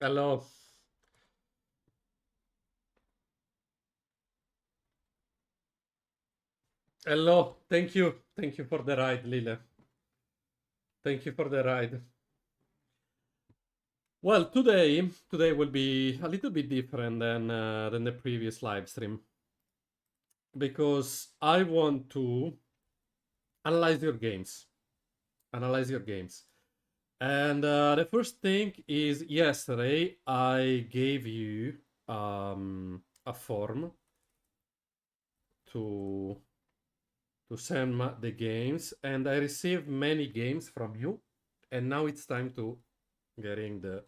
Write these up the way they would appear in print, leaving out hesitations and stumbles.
Hello. Hello. Thank you. Thank you for the ride, Lile. Thank you for the ride. Well, today will be a little bit different than the previous live stream because I want to analyze your games. Analyze your games. And the first thing is yesterday I gave you a form to send the games, and I received many games from you, and now it's time to getting the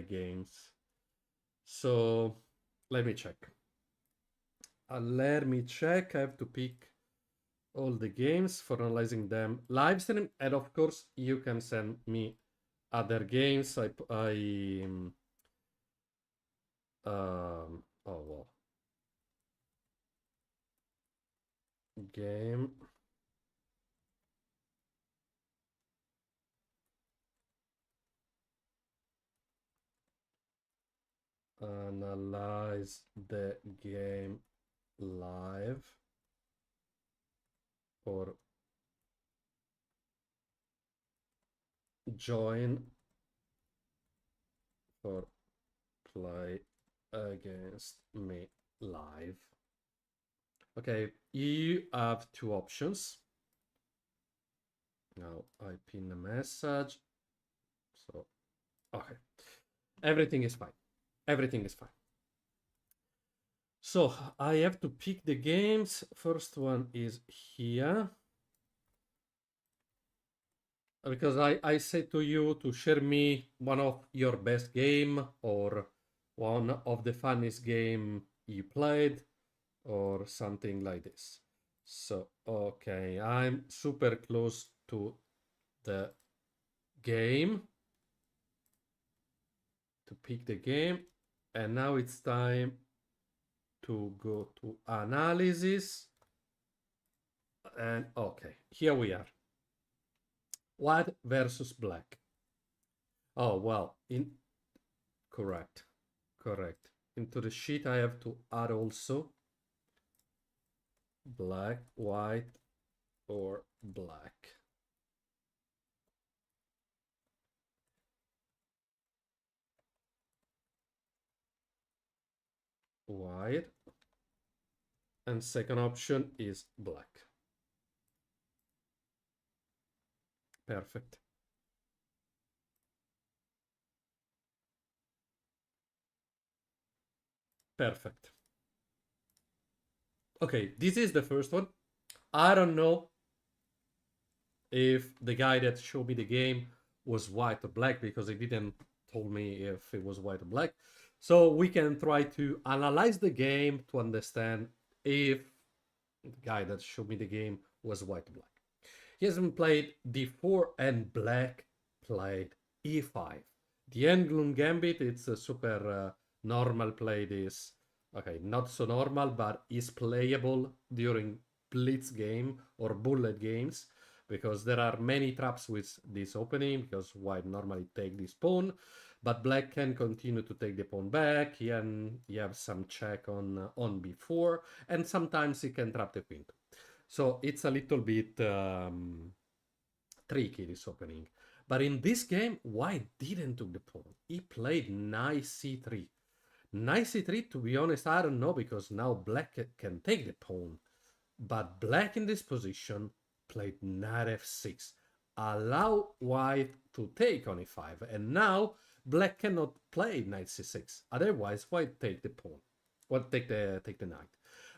games. So let me check. Let me check. I have to pick all the games for analyzing them live stream, and of course you can send me other games. Oh well, game. Analyze the game live or join for play against me live. Okay, you have two options. Now I pin a message. So, okay. Everything is fine. Everything is fine. So I have to pick the games. First one is here. Because I say to you to share me one of your best game or one of the funniest game you played or something like this. So, okay, I'm super close to the game to pick the game, and now it's time to go to analysis. And okay, here we are. White versus black. Oh, well, correct. Correct. Into the sheet I have to add also black, white, or black. White. And second option is black. Perfect. Perfect. Okay, this is the first one. I don't know if the guy that showed me the game was white or black because he didn't told me if it was white or black. So we can try to analyze the game to understand if the guy that showed me the game was white or black. He hasn't played d4 and black played e5. The Englund Gambit, it's a super normal play this. Okay, not so normal, but is playable during blitz game or bullet games because there are many traps with this opening because white normally take this pawn, but black can continue to take the pawn back. And you have some check on b4, and sometimes he can trap the queen. So it's a little bit tricky, this opening. But in this game, white didn't took the pawn. He played knight c3. Knight c3, to be honest, I don't know, because now black can take the pawn. But black in this position played knight f6. Allow white to take on e5. And now black cannot play knight c6. Otherwise, white take the pawn. Well, take the knight.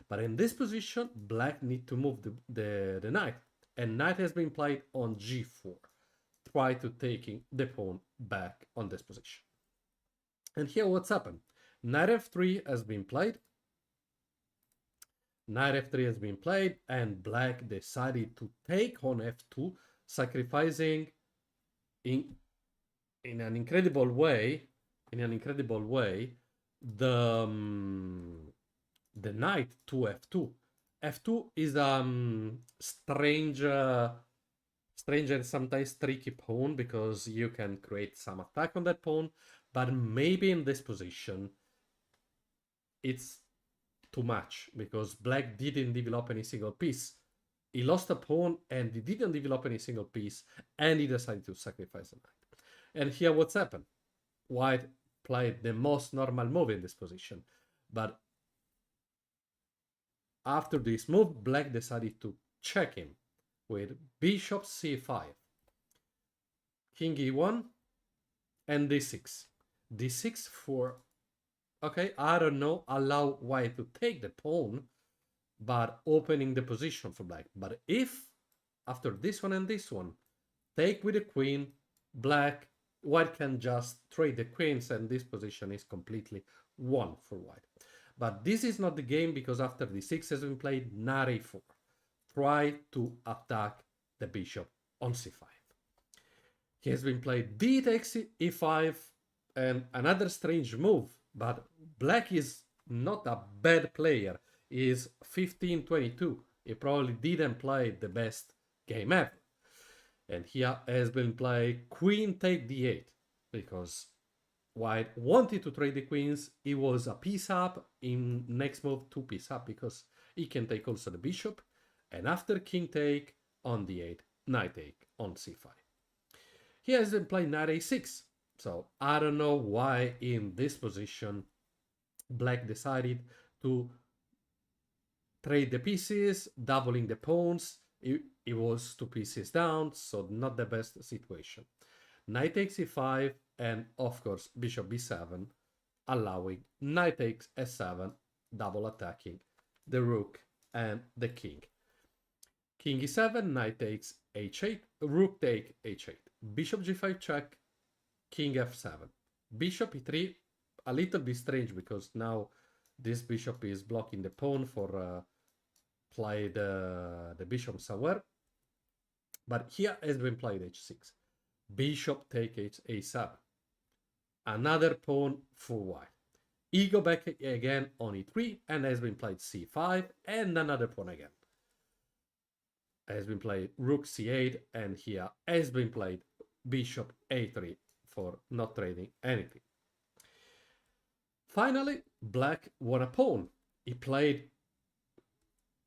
But in this position, black need to move the knight. And knight has been played on g4. Try to taking the pawn back on this position. And here what's happened. Knight f3 has been played. Knight f3 has been played, and black decided to take on f2, sacrificing in an incredible way, the knight to f2. F2 is strange Strange and sometimes tricky pawn because you can create some attack on that pawn, but maybe in this position it's too much because black didn't develop any single piece. He lost a pawn and he didn't develop any single piece, and he decided to sacrifice a knight. And here what's happened? White played the most normal move in this position, but after this move, black decided to check him with bishop c5, king e1, and d6. d6 for, okay, I don't know, allow white to take the pawn, but opening the position for black. But if after this one and this one, take with the queen, white can just trade the queens, and this position is completely won for white. But this is not the game because after d6 has been played, knight a4. Try to attack the bishop on c5. He has been played d takes e5, and another strange move, but black is not a bad player. He is 15-22. He probably didn't play the best game ever. And here has been played queen take d8 because white wanted to trade the queens. He was a piece up. In next move, 2 piece up because he can take also the bishop. And after king take on d8, knight take on c5. He has been playing knight a6. So I don't know why in this position black decided to trade the pieces, doubling the pawns. It was 2 pieces down, so not the best situation. Knight takes e5, and of course bishop b7, allowing knight takes s7, double attacking the rook and the king. King e7, knight takes h8, rook take h8, bishop g5 check, king f7, bishop e3, a little bit strange because now this bishop is blocking the pawn for play the bishop somewhere. But here has been played h6, bishop take a7, another pawn for white. He go back again on e3 and has been played c5 and another pawn again. Has been played rook c8, and here has been played bishop a3 for not trading anything. Finally, black won a pawn. He played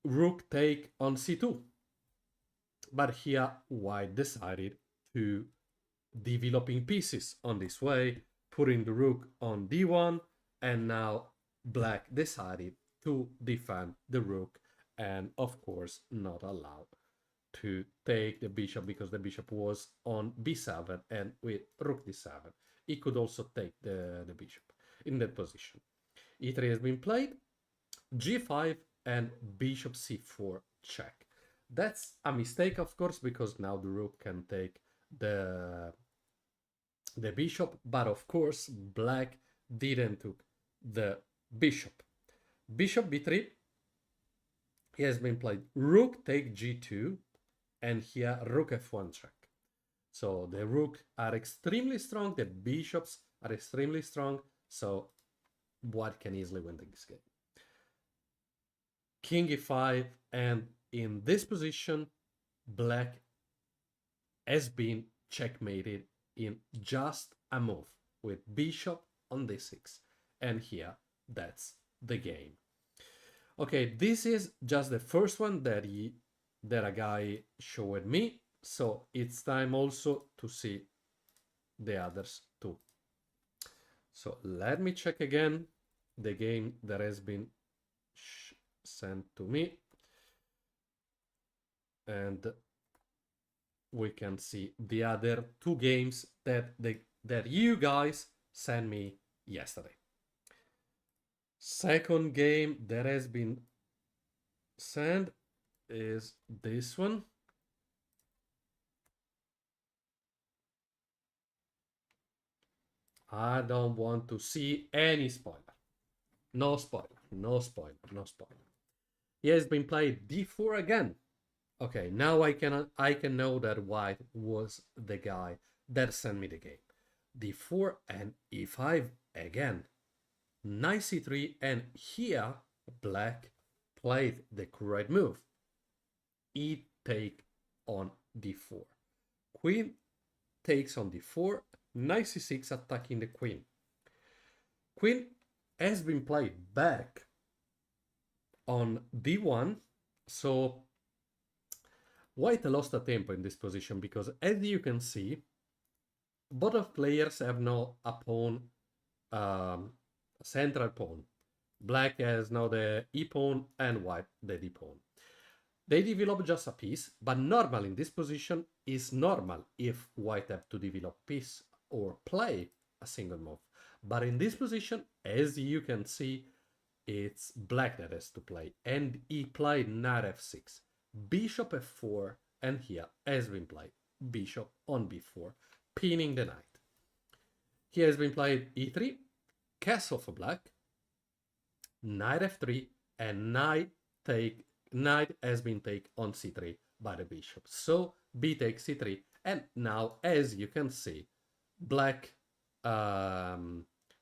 rook take on c2. But here white decided to developing pieces on this way, putting the rook on d1, and now black decided to defend the rook and of course not allowed to take the bishop because the bishop was on b7, and with rook d7 he could also take the bishop in that position. e3 has been played, g5 and bishop c4 check. That's a mistake, of course, because now the rook can take the bishop, but of course black didn't took the bishop. Bishop b3, he has been played rook take g2, and here rook f1 check. So the rook are extremely strong, the bishops are extremely strong, so white can easily win this game. King e5, and in this position black has been checkmated in just a move with bishop on d6, and here that's the game. Okay, this is just the first one that a guy showed me, so it's time also to see the others too. So let me check again the game that has been sent to me, and we can see the other 2 games that you guys sent me yesterday. Second game that has been sent is this one. I don't want to see any spoiler. No spoiler, no spoiler, no spoiler. He has been played d4 again. Okay, now I can know that white was the guy that sent me the game. d4 and e5 again. Knight c3, and here black played the correct move. E take on d4. queen takes on d4, knight c6 attacking the queen. Queen has been played back on d1, so white lost a tempo in this position because, as you can see, both of players have now a pawn, central pawn. Black has now the e pawn and white the d pawn. They develop just a piece, but normal in this position is normal if white have to develop piece or play a single move. But in this position, as you can see, it's black that has to play, and he played knight f6, bishop f4, and here has been played bishop on b4, pinning the knight. Here has been played e3, castle for black, knight f3, and knight has been taken on c3 by the bishop. So b takes c3, and now, as you can see, black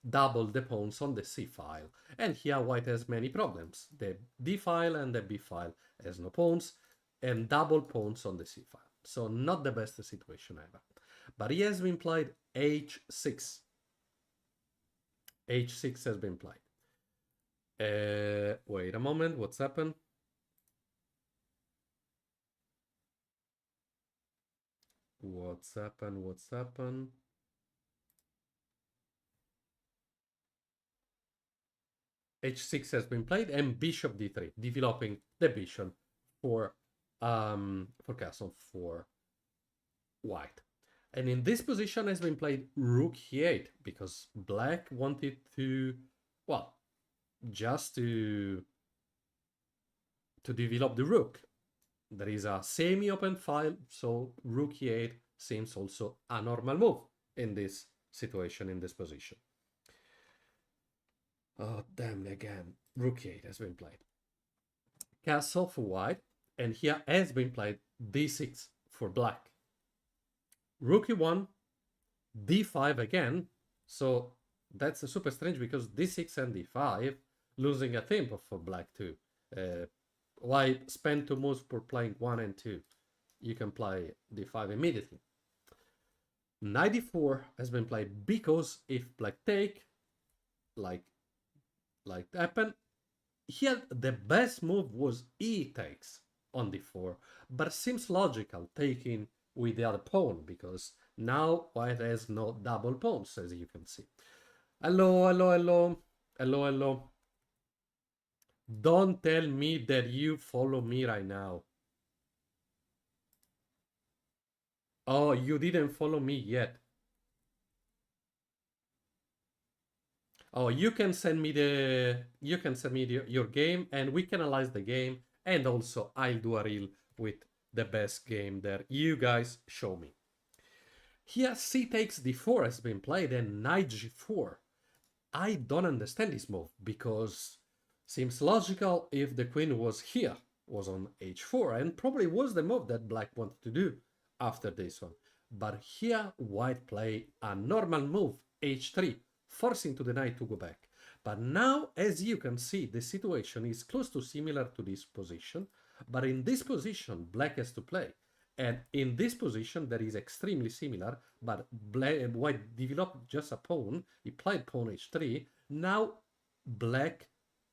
double the pawns on the c file, and here white has many problems. The d file and the b file has no pawns, and double pawns on the c file. So not the best situation ever. But he has been played h6. h6 has been played. Wait a moment, what's happened? What's happened? h6 has been played, and bishop d3, developing the bishop for castle for white. And in this position has been played rook e8, because black wanted to, well, just to develop the rook. There is a semi-open file, so rook e8 seems also a normal move in this situation, in this position. Oh, damn, again. Rook e8 has been played. Castle for white, and here has been played d6 for black. Rook e1, d5 again, so that's super strange because d6 and d5, losing a tempo for black too. Why spend 2 moves for playing 1 and 2? You can play d5 immediately. Knight d4 has been played because if black take, like happened, here the best move was e takes on d4, but seems logical taking with the other pawn, because now white has no double pawns, as you can see. Hello. Don't tell me that you follow me right now. Oh, you didn't follow me yet. Oh, you can send me your game, and we can analyze the game, and also I'll do a reel with the best game that you guys show me. Here c takes d4 has been played, and knight g4. I don't understand this move, because seems logical if the queen was here, was on h4, and probably was the move that black wanted to do after this one. But here white play a normal move, h3, forcing to the knight to go back. But now, as you can see, the situation is close to similar to this position, but in this position black has to play, and in this position that is extremely similar, but white developed just a pawn. He played pawn h3. Now black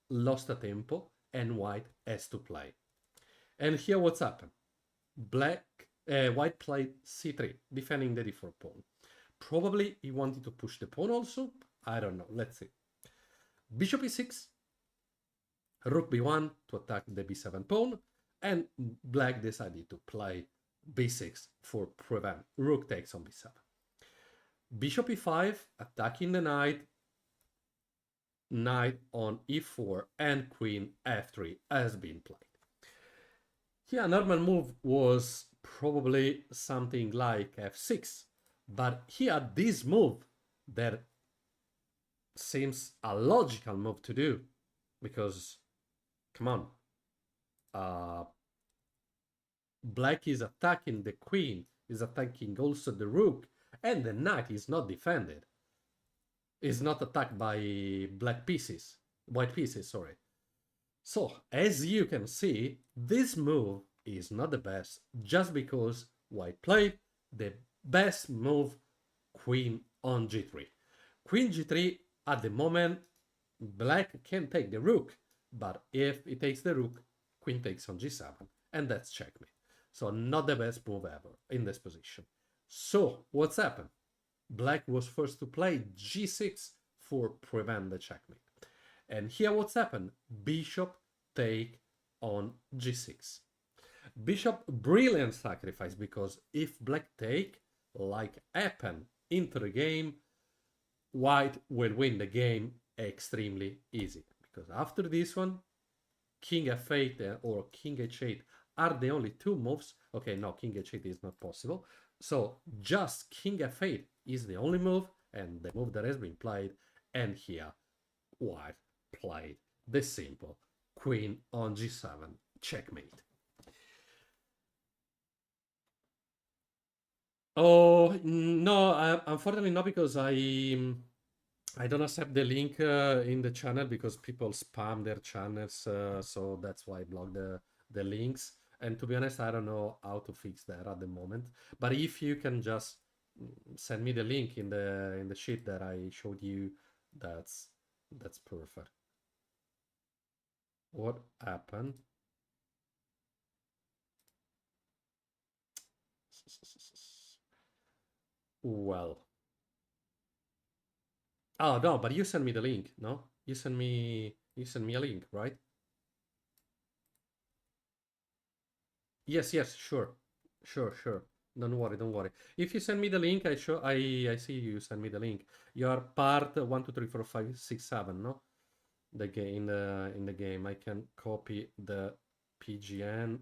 lost a tempo and white has to play. And here what's happened? White played c3, defending the d4 pawn. Probably he wanted to push the pawn also. I don't know. Let's see. Bishop e6, rook b1 to attack the b7 pawn, and black decided to play b6 for prevent rook takes on b7. Bishop e5, attacking the knight, knight on e4, and queen f3 has been played. Here a normal move was probably something like f6, but here this move that seems a logical move to do, because come on, black is attacking the queen, is attacking also the rook, and the knight is not defended, is not attacked by white pieces, sorry. So as you can see, this move is not the best, just because white played the best move, queen on g3. Queen g3, at the moment, black can take the rook, but if it takes the rook, queen takes on g7, and that's checkmate. So not the best move ever in this position. So what's happened? Black was forced to play g6 for prevent the checkmate. And here what's happened? Bishop take on g6. Bishop, brilliant sacrifice, because if black take, like happened into the game, white will win the game extremely easy. Because after this one, king f8 or king h8 are the only two moves. Okay, no, king h8 is not possible. So just king f8 is the only move, and the move that has been played. And here, white played the simple queen on g7 checkmate. Oh no, unfortunately not, because I don't accept the link in the channel because people spam their channels, so that's why I block the links. And to be honest, I don't know how to fix that at the moment. But if you can just send me the link in the sheet that I showed you, that's perfect. What happened? Well. Oh no, but you send me the link, no? You send me a link, right? Yes, yes, sure. Sure. Don't worry. If you send me the link, I see you send me the link. Your part 1, 2, 3, 4, 5, 6, 7, no? The game in the game. I can copy the PGN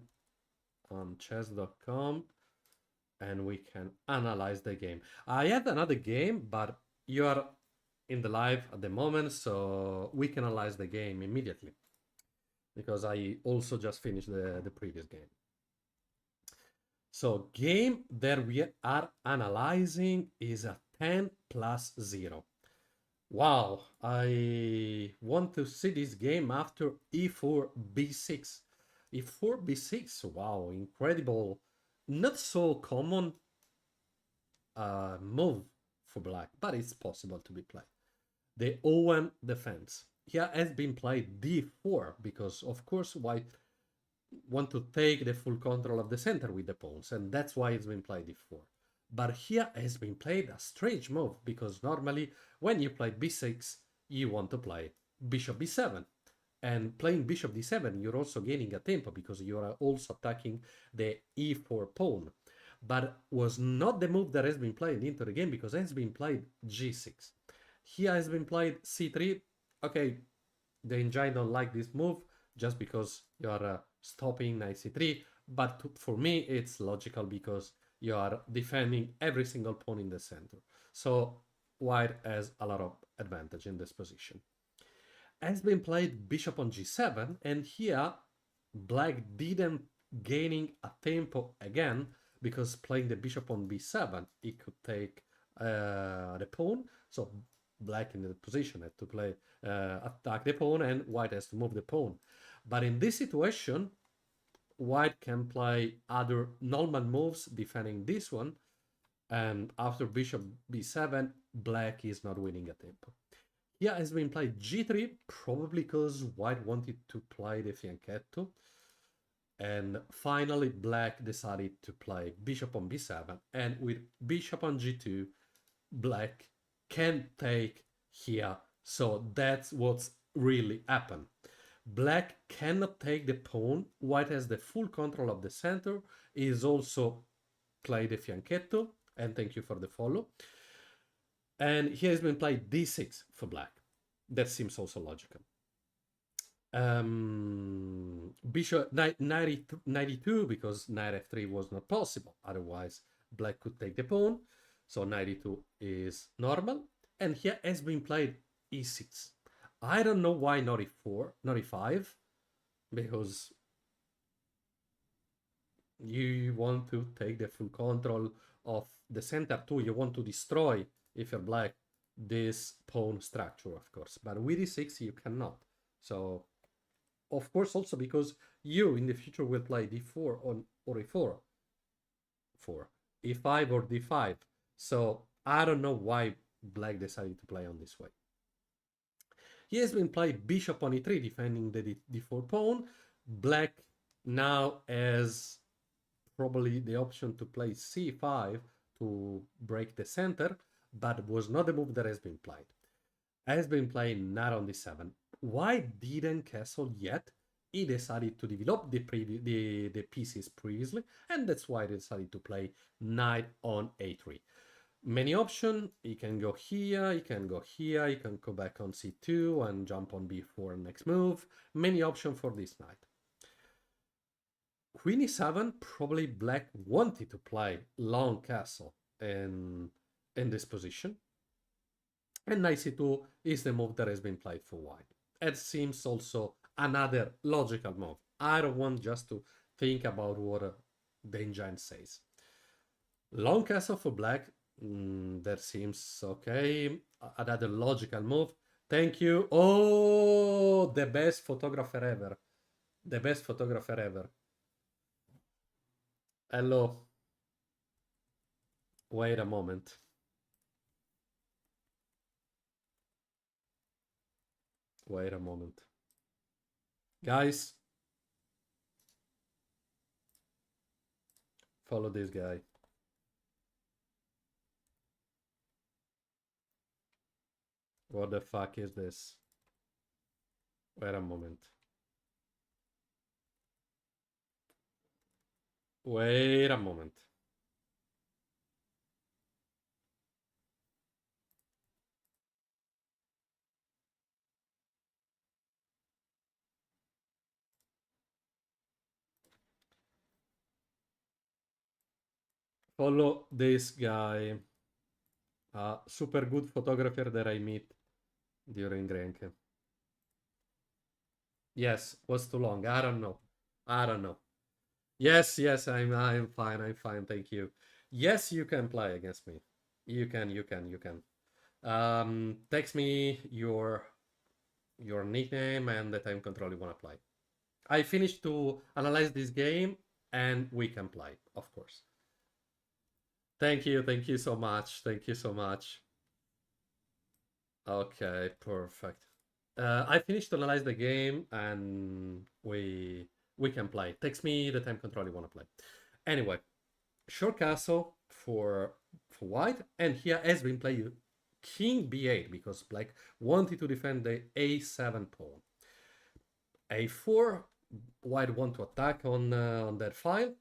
on chess.com and we can analyze the game. I have another game, but you are in the live at the moment, so we can analyze the game immediately because I also just finished the previous game. So game that we are analyzing is a 10 plus 0. Wow, I want to see this game after e4 b6. e4 b6, wow, incredible. Not so common move for black, but it's possible to be played. The OM defense. Here has been played d4 because, of course, white want to take the full control of the center with the pawns, and that's why it's been played d4. But here has been played a strange move, because normally when you play b6, you want to play bishop b7. And playing bishop d7, you're also gaining a tempo because you are also attacking the e4 pawn. But was not the move that has been played into the game, because it has been played g6. Here has been played c3. Okay, the engine don't like this move just because you are stopping knight c3, but for me it's logical because you are defending every single pawn in the center. So white has a lot of advantage in this position. Has been played bishop on g7, and here black didn't gaining a tempo again, because playing the bishop on b7, it could take the pawn. So black in the position had to play attack the pawn, and white has to move the pawn. But in this situation, white can play other normal moves defending this one, and after bishop b7, black is not winning a tempo. Here has been played g3, probably because white wanted to play the fianchetto. And finally, black decided to play bishop on b7, and with bishop on g2, black can take here. So that's what's really happened. Black cannot take the pawn. White has the full control of the center. He is also played the fianchetto, and thank you for the follow. And here has been played d6 for black. That seems also logical. Bishop 92, because knight f3 was not possible. Otherwise, black could take the pawn. So 92 is normal. And here has been played e6. I don't know why not e4, not e5, because you want to take the full control of the center too. You want to destroy, if you're black, this pawn structure, of course. But with e6, you cannot. So, of course, also because you in the future will play d4 on or e4. 4. e5 or d5. So I don't know why black decided to play on this way. He has been played bishop on e3, defending the d4 pawn. Black now has probably the option to play c5 to break the center, but was not the move that has been played. Has been playing knight on d7. White didn't castle yet. He decided to develop the pieces previously, and that's why he decided to play knight on a3. Many options. He can go here, he can go here, he can go back on c2 and jump on b4 next move. Many options for this knight. Queen e7, probably black wanted to play long castle in this position. And knight c2 is the move that has been played for white. It seems also another logical move. I don't want just to think about what the engine says. Long castle for black, that seems okay. Another logical move. Thank you. Oh, the best photographer ever. The best photographer ever. Hello. Wait a moment. Wait a moment. Guys, follow this guy. What the fuck is this? Wait a moment. Wait a moment. Follow this guy. Super good photographer that I meet during Grenke. Yes, was too long. I don't know. I don't know. Yes, yes, I'm fine. I'm fine. Thank you. Yes, you can play against me. You can. Text me your nickname and the time control you wanna play. I finished to analyze this game and we can play, of course. Thank you so much. Thank you so much. Okay, perfect. I finished to analyze the game and we can play. Text me the time control you want to play. Anyway, short castle for white, and here has been played king b8 because black wanted to defend the a7 pawn. a4, white want to attack on that file.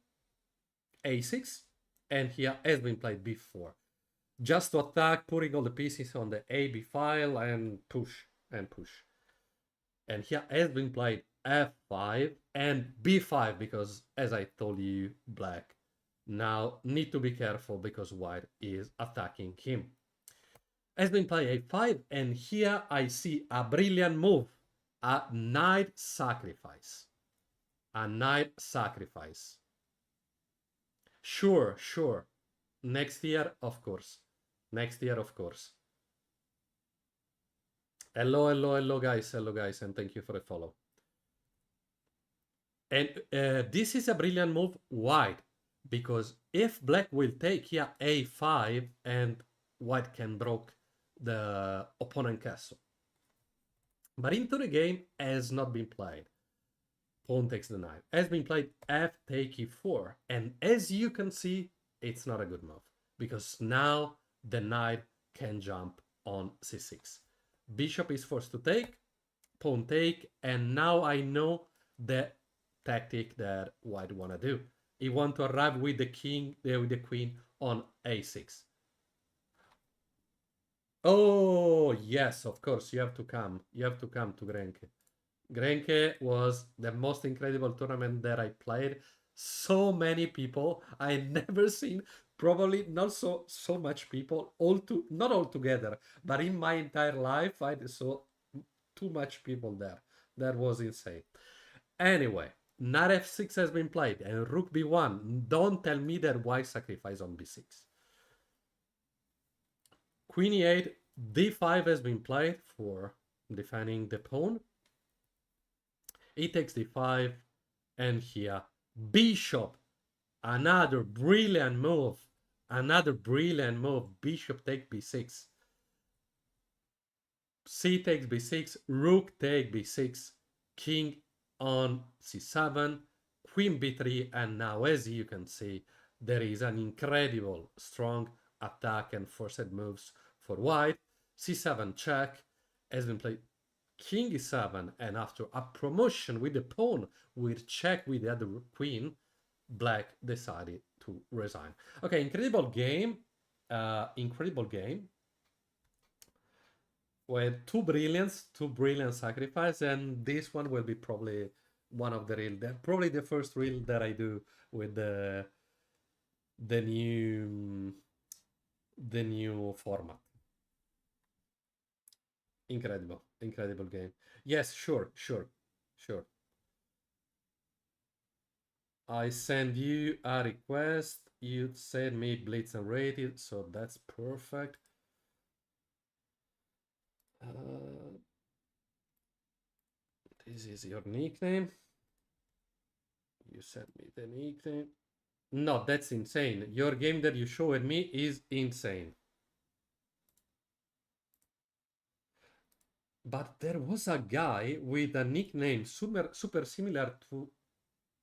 a6, and here has been played b4. Just to attack, putting all the pieces on the AB file and push and push. And here has been played f5 and b5 because, as I told you, black now need to be careful because white is attacking him. Has been played a5, and here I see a brilliant move, a knight sacrifice. A knight sacrifice. Sure. Next year, of course. Next year, of course. Hello, guys. Hello, guys, and thank you for the follow. And this is a brilliant move, white, because if black will take here a5 and white can break the opponent castle. But into the game has not been played. Pawn takes the knight. Has been played f take e4. And as you can see, it's not a good move because now the knight can jump on c6. Bishop is forced to take, pawn take, and now I know the tactic that white wanna do. He want to arrive with the king, with the queen on a6. Oh yes, of course you have to come. You have to come to Grenke. Grenke was the most incredible tournament that I played. So many people I never seen. Probably not so much people. Not all together, but in my entire life I saw too much people there. That was insane. Anyway, knight f6 has been played and rook b1. Don't tell me that white sacrifice on b6. Queen e8, d5 has been played for defending the pawn. He takes d5, and here bishop, another brilliant move. Another brilliant move. Bishop take b6. C takes b6. Rook take b6. King on c7. Queen b3. And now, as you can see, there is an incredible strong attack and forced moves for white. c7 check has been played. King e7, and after a promotion with the pawn with check with the other queen, black decided to resign. Okay, incredible game. Incredible game. With two brilliant sacrifice, and this one will be probably one of the real, probably the first reel that I do with the new format. Incredible game. Yes, sure. I send you a request. You send me Blitz and rated, so that's perfect. This is your nickname. You sent me the nickname. No, that's insane. Your game that you showed me is insane. But there was a guy with a nickname super similar to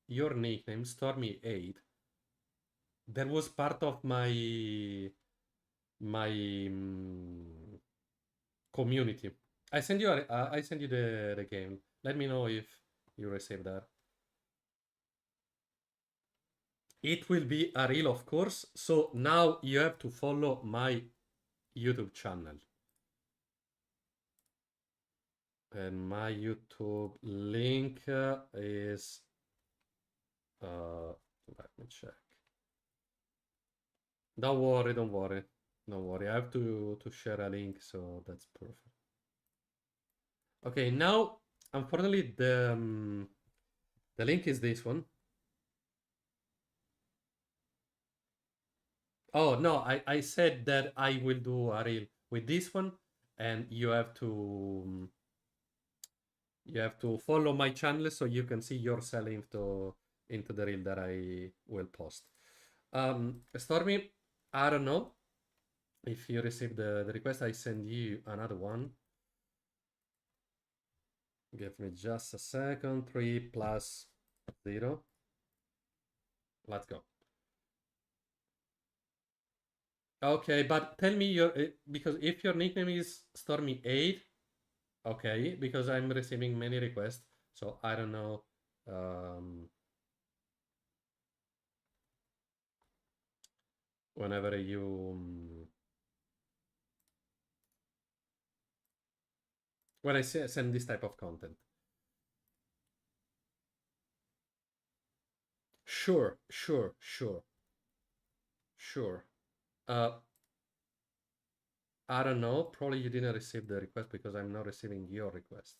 your nickname, Stormy8. That was part of my community. I send you the game. Let me know if you receive that. It will be a reel, of course. So now you have to follow my YouTube channel. And my YouTube link is let me check. Don't worry. I have to share a link, so that's perfect. Okay, now unfortunately the link is this one. Oh no, I said that I will do a reel with this one, and you have to follow my channel so you can see yourself into the reel that I will post. Stormy, I don't know if you received the request. I send you another one. Give me just a second. 3 plus 0. Let's go. Okay, but tell me your because if your nickname is Stormy8, okay, because I'm receiving many requests, so I don't know. Whenever you when I send this type of content. Sure. Uh, I don't know. Probably you didn't receive the request because I'm not receiving your request.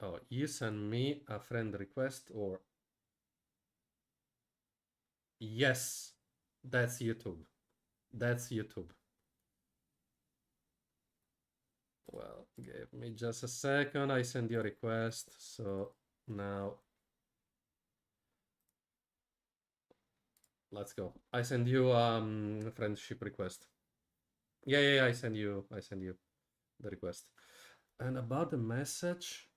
Oh, you send me a friend request or... Yes, that's YouTube. That's YouTube. Well, give me just a second. I send you a request. So now let's go. I send you a friendship request. Yeah, I send you the request. And about the message,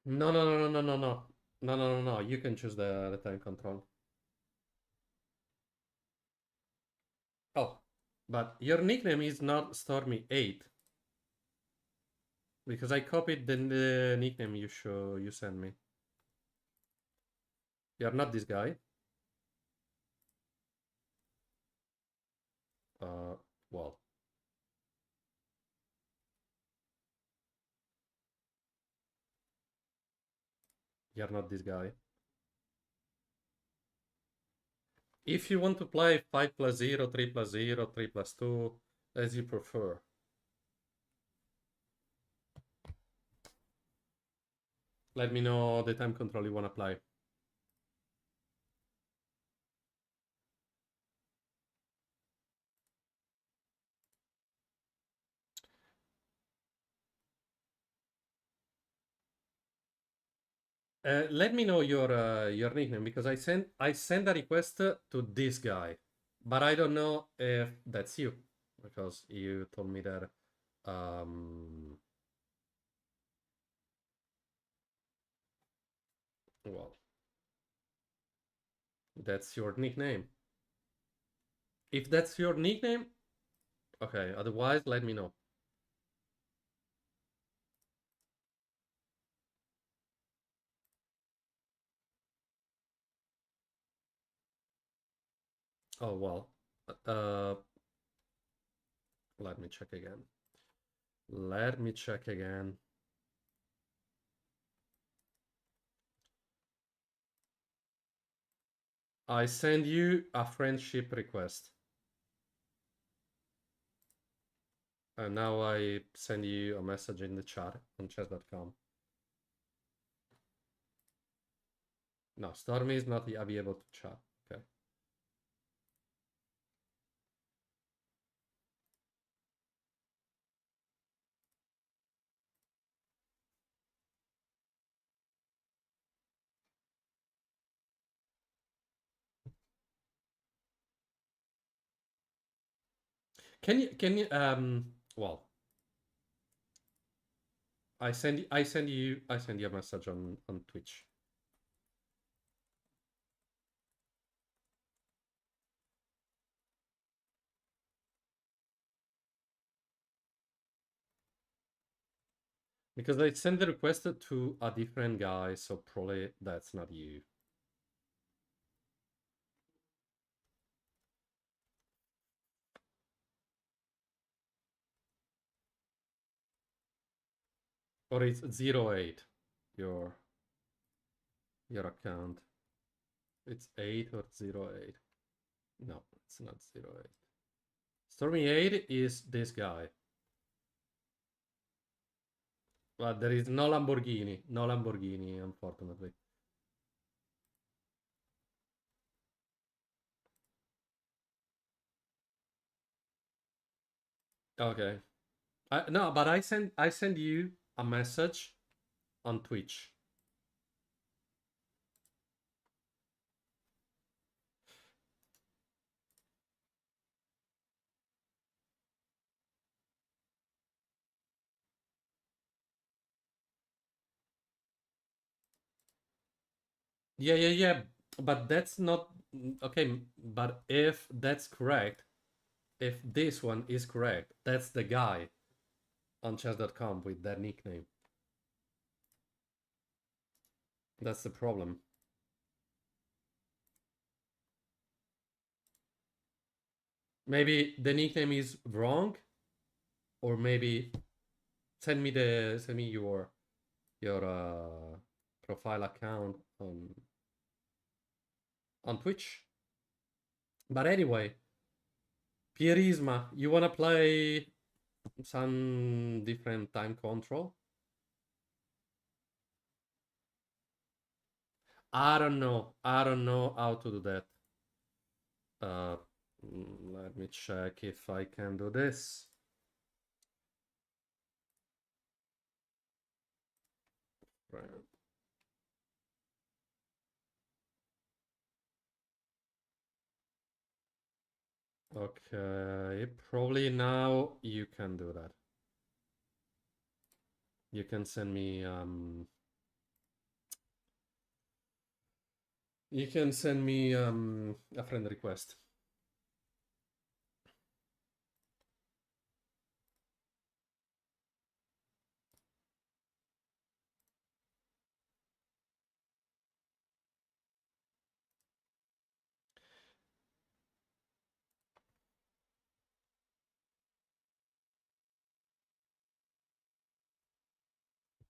no. You can choose the time control. Oh, but your nickname is not Stormy8 because I copied the nickname you sent me. You're not this guy. Well, you're not this guy. If you want to play 5 plus 0, 3 plus 0, 3 plus 2, as you prefer. Let me know the time control you want to play. Let me know your nickname because I sent a request to this guy, but I don't know if that's you because you told me that. Um, well, that's your nickname. If that's your nickname, okay. Otherwise, let me know. Oh well. Uh, let me check again. Let me check again. I send you a friendship request. And now I send you a message in the chat on chess.com. No, Stormy is not able to chat. Okay. Can you well, I send you a message on Twitch. Because I sent the request to a different guy, so probably that's not you. Or it's 08, your your account. It's 8 or 08. No, it's not 08. Stormy 8 is this guy. But there is no Lamborghini. No Lamborghini, unfortunately. Okay. No, but I send you a message on Twitch. Yeah, yeah, yeah. But that's not okay. But if that's correct, if this one is correct, that's the guy on chess.com with that nickname. That's the problem. Maybe the nickname is wrong, or maybe send me your profile account on Twitch. But anyway, Pierisma, you wanna play some different time control? I don't know. I don't know how to do that. Uh, Let me check if I can do this. Right. Okay, probably now you can do that. You can send me a friend request.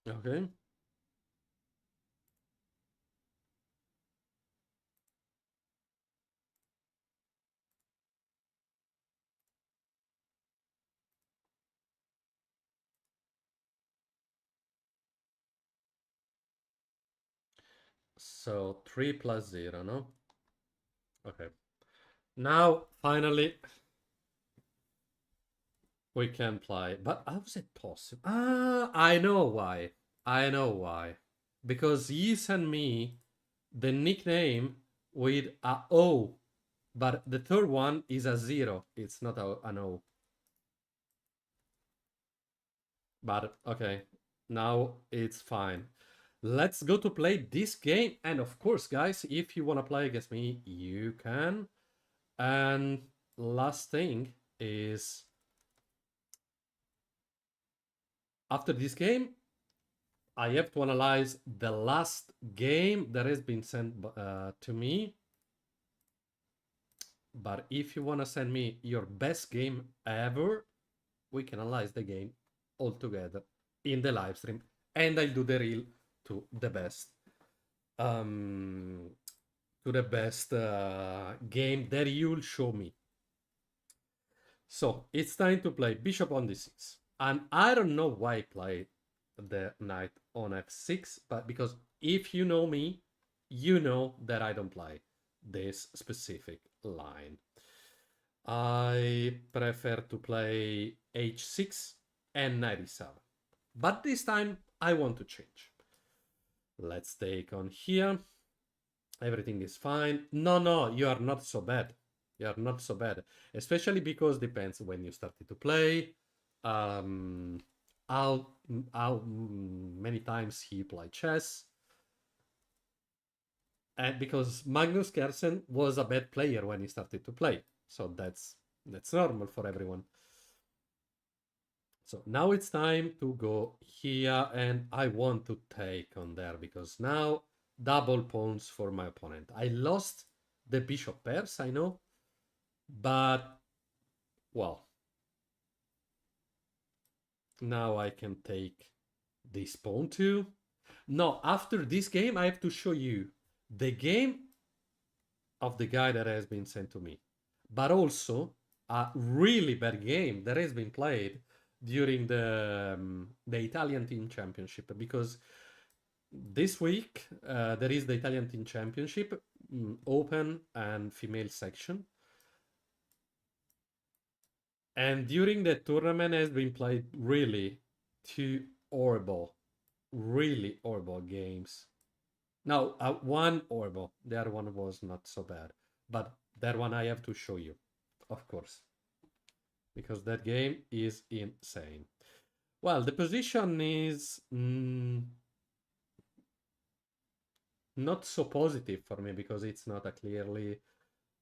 Okay. So 3 plus 0, no? Okay. Now, finally, we can play. But how is it possible? Ah, I know why. I know why. Because you sent me the nickname with a O, but the third one is a 0. It's not an O. But okay, now it's fine. Let's go to play this game. And of course, guys, if you want to play against me, you can. And last thing is, after this game, I have to analyze the last game that has been sent to me. But if you want to send me your best game ever, we can analyze the game all together in the live stream. And I'll do the reel to the best. To the best game that you'll show me. So it's time to play bishop on d6. And I don't know why I played the knight on f6, but because if you know me, you know that I don't play this specific line. I prefer to play h6 and knight e7. But this time I want to change. Let's take on here. Everything is fine. No, you are not so bad. You are not so bad. Especially because depends when you started to play. How many times he played chess. And because Magnus Carlsen was a bad player when he started to play. So that's normal for everyone. So now it's time to go here, and I want to take on there because now double pawns for my opponent. I lost the bishop pairs, I know, but well, now I can take this pawn too. No, after this game, I have to show you the game of the guy that has been sent to me, but also a really bad game that has been played during the Italian Team Championship, because this week there is the Italian Team Championship, open and female section. And during the tournament has been played really two really horrible games. No, one horrible. The other one was not so bad. But that one I have to show you, of course, because that game is insane. Well, the position is not so positive for me because it's not a clearly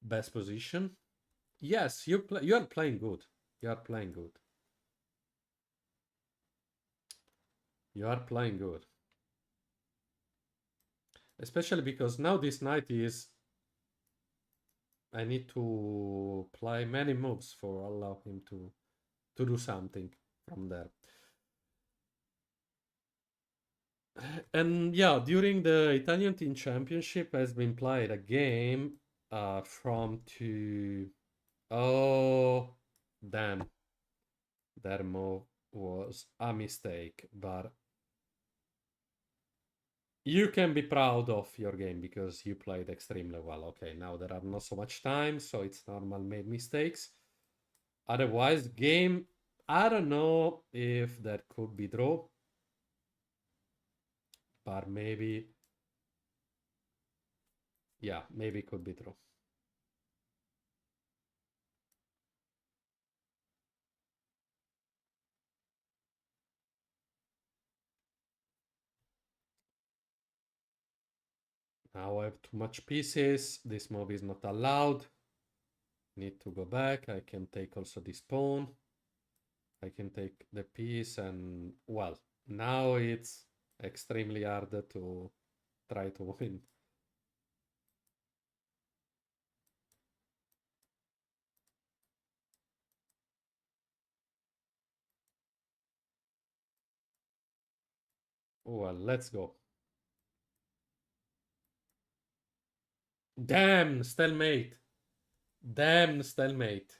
best position. Yes, you are playing good. You are playing good. You are playing good. Especially because now this knight is... I need to play many moves for allow him to do something from there. And yeah, during the Italian Team Championship has been played a game from to... Oh, damn. That move was a mistake, but you can be proud of your game because you played extremely well. Okay, now there are not so much time, so it's normal made mistakes. Otherwise, game, I don't know if that could be draw, but maybe, yeah, maybe it could be draw. Now I have too much pieces. This move is not allowed. Need to go back. I can take also this pawn. I can take the piece and, well, now it's extremely hard to try to win. Well, let's go. Damn, stalemate. Damn, stalemate.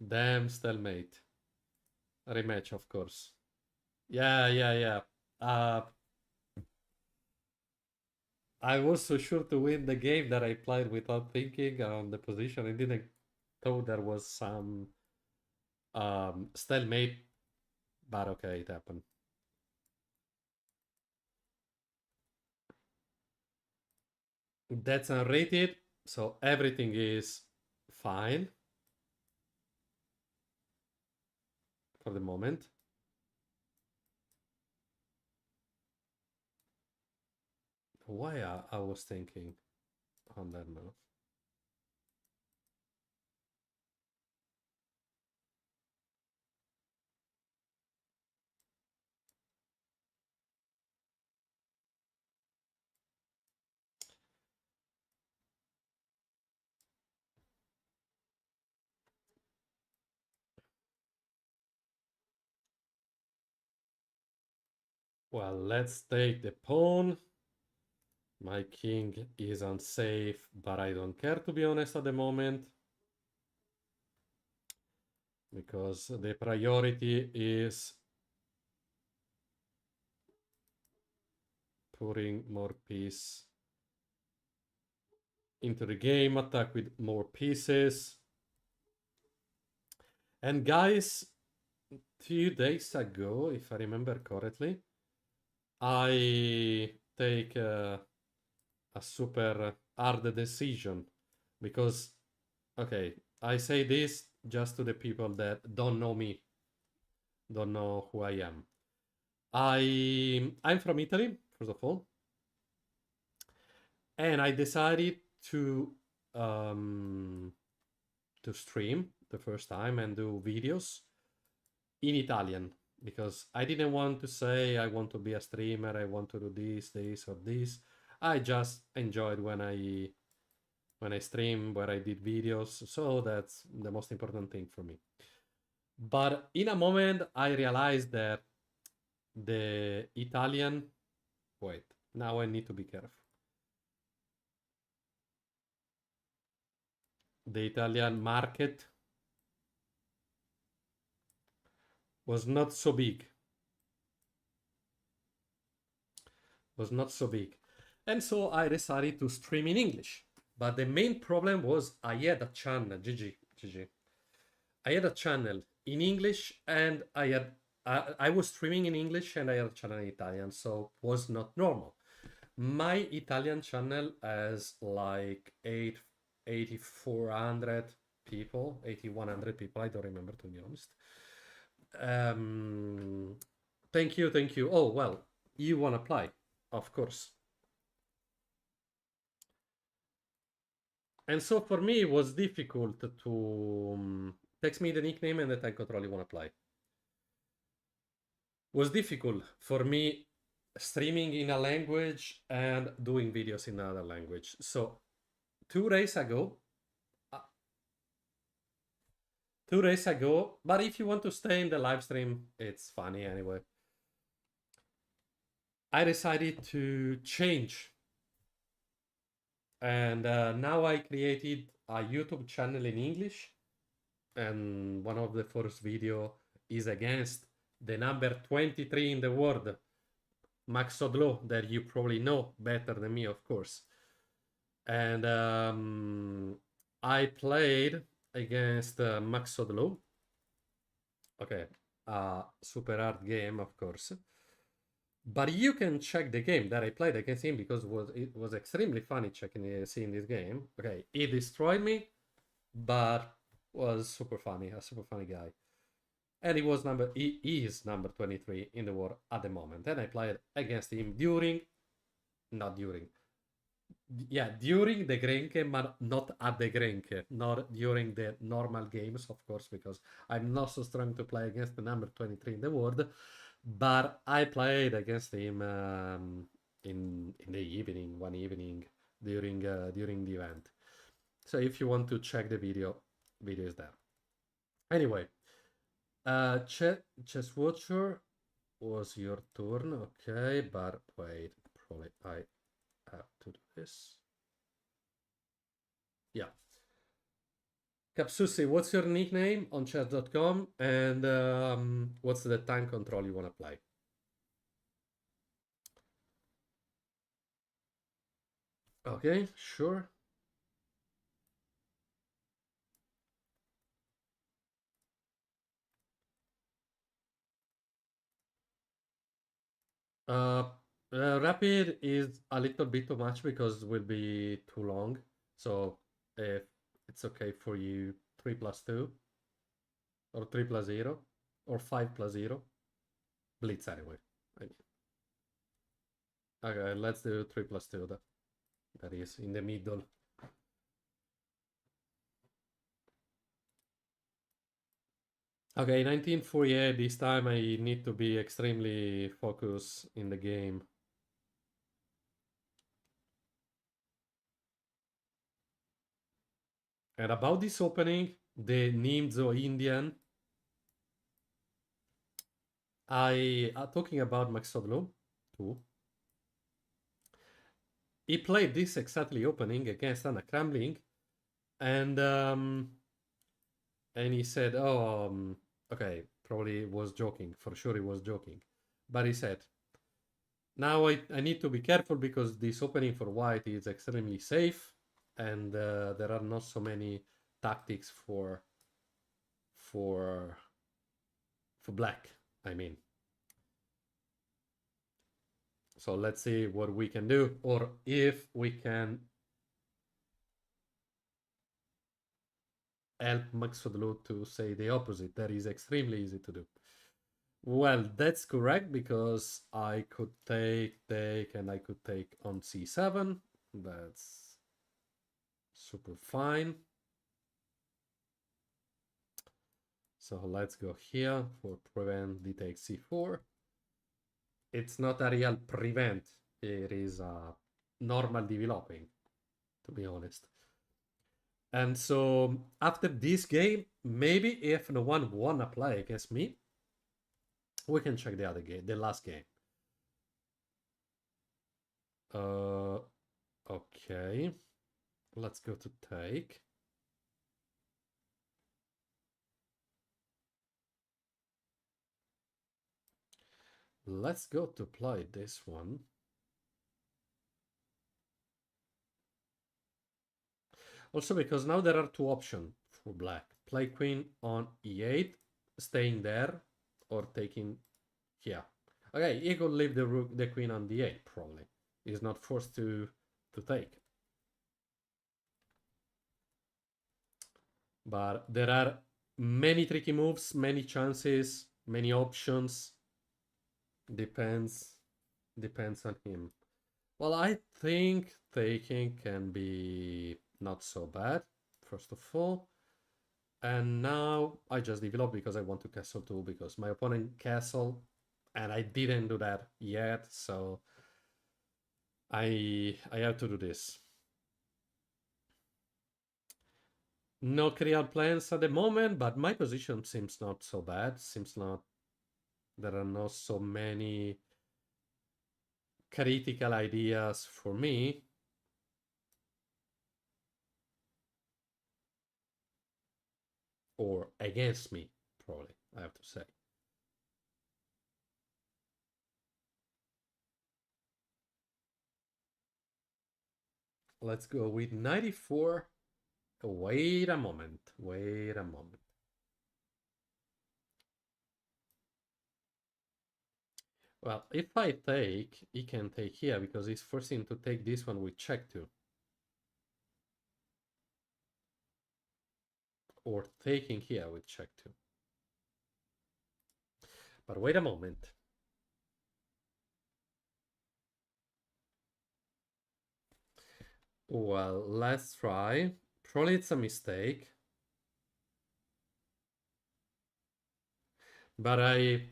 Damn, stalemate. Rematch, of course. Yeah. I was so sure to win the game that I played without thinking on the position. I didn't thought there was some stalemate, but okay, it happened. That's unrated, so everything is fine for the moment. Why I was thinking on that move? Well, let's take the pawn. My king is unsafe, but I don't care, to be honest, at the moment. Because the priority is putting more piece into the game, attack with more pieces. And guys, 2 days ago, if I remember correctly, I take a super hard decision because, okay, I say this just to the people that don't know me, don't know who I am. I'm from Italy, first of all, and I decided um, to stream the first time and do videos in Italian because I didn't want to say I want to be a streamer, I want to do this or this. I just enjoyed when I stream, where I did videos, so that's the most important thing for me. But in a moment, I realized that the Italian, wait, now I need to be careful. The Italian market was not so big. Was not so big. And so I decided to stream in English. But the main problem was I had a channel, GG. I had a channel in English and I was streaming in English and I had a channel in Italian, so it was not normal. My Italian channel has like 8,400 people, 8,100 people, I don't remember, to be honest. Thank you. Oh, well, you want to play, of course. And so for me, it was difficult to text me the nickname and the time control you want to play. Was difficult for me streaming in a language and doing videos in another language. So 2 days ago, 2 days ago, but if you want to stay in the live stream, it's funny anyway. I decided to change. And now I created a YouTube channel in English. And one of the first video is against the number 23 in the world, Max Odlo, that you probably know better than me, of course. And I played against Max Odlo. Okay, super hard game, of course. But you can check the game that I played against him because it was extremely funny seeing this game. Okay, he destroyed me, but was super funny, a super funny guy. And he is number 23 in the world at the moment. And I played against him during the Grenke, but not at the Grenke, not during the normal games, of course, because I'm not so strong to play against the number 23 in the world. But I played against him in the evening, one evening during the event. So if you want to check the video is there. Anyway, chess watcher, was your turn, okay? But wait, probably I have to do this. Yeah. Capsusi, what's your nickname on chess.com and what's the time control you want to play? Okay, sure. Uh, Rapid is a little bit too much because it will be too long. So if it's okay for you, 3 plus 2, or 3 plus 0, or 5 plus 0. Blitz anyway. I mean. Okay, let's do 3 plus 2. That is in the middle. Okay, 1948. This time I need to be extremely focused in the game. And about this opening, the Nimzo Indian, I talking about Maxodlu too. He played this exactly opening against Anna Kremling, and he said, "Oh, okay, probably was joking. For sure, he was joking." But he said, "Now I need to be careful because this opening for white is extremely safe, and there are not so many tactics for for black. I mean, so let's see what we can do, or if we can help Maxodlu to say the opposite. That is extremely easy to do." Well, that's correct because I could take, and I could take on c7. That's super fine. So let's go here for prevent d takes c4. It's not a real prevent. It is a normal developing, to be honest. And so after this game, maybe if no one wanna play against me, we can check the other game, the last game. Okay. Let's go to take. Let's go to play this one. Also because now there are two options for black. Play queen on e8, staying there, or taking here. Okay, he could leave the queen on d8 probably. He's not forced to take. But there are many tricky moves, many chances, many options. Depends on him. Well, I think taking can be not so bad, first of all. And now I just develop because I want to castle too, because my opponent castle, and I didn't do that yet, so I have to do this. No real plans at the moment, but my position seems not so bad. Seems not there are not so many critical ideas for me. Or against me, probably, I have to say. Let's go with 94. Wait a moment. Wait a moment. Well, if I take, he can take here because he's forcing to take this one with check 2. Or taking here with check 2. But wait a moment. Well, let's try. Probably it's a mistake. But I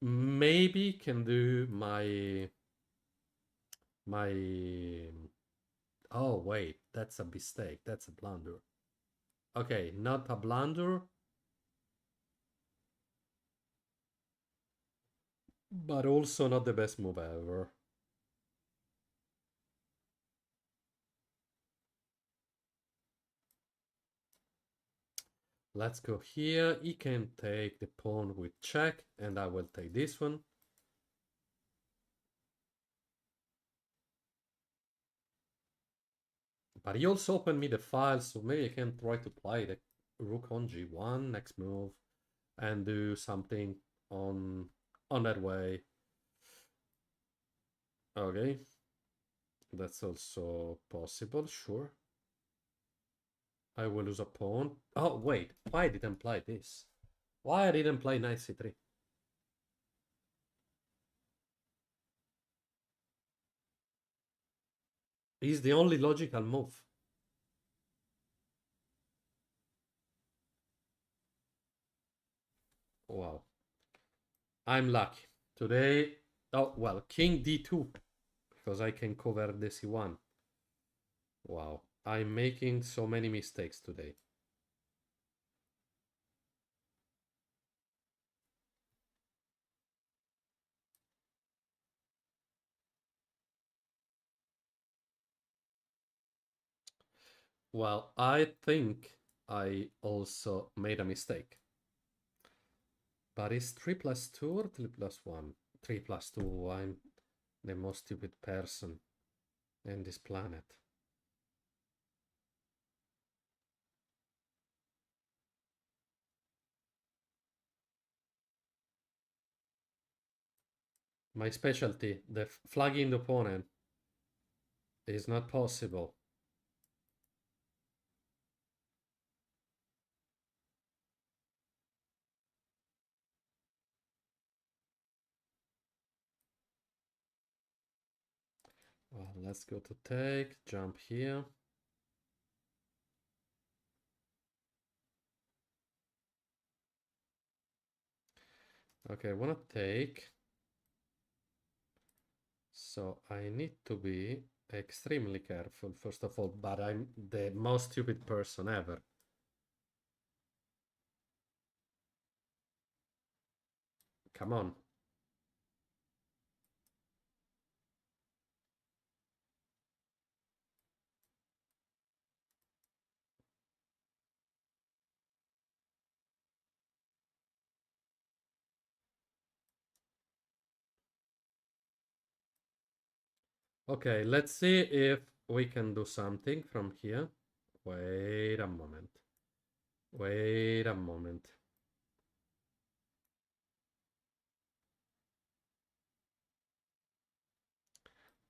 maybe can do my oh wait, that's a mistake. That's a blunder. Okay, not a blunder, but also not the best move ever. Let's go here. He can take the pawn with check, and I will take this one. But he also opened me the file, so maybe I can try to play the rook on g1 next move and do something on that way. Okay, that's also possible, sure. I will lose a pawn. Oh, wait, why I didn't play this? Why I didn't play knight c3? Is the only logical move. Wow. I'm lucky. Today, oh, well, king d2, because I can cover the c1. Wow, I'm making so many mistakes today. Well, I think I also made a mistake. But it's 3 plus 2 or 3 plus 1? 3 plus 2, I'm the most stupid person in this planet. My specialty, the flagging the opponent, is not possible. Well, let's go to take, jump here. Okay, I want to take. So I need to be extremely careful, first of all, but I'm the most stupid person ever. Come on. Okay, let's see if we can do something from here. Wait a moment. Wait a moment.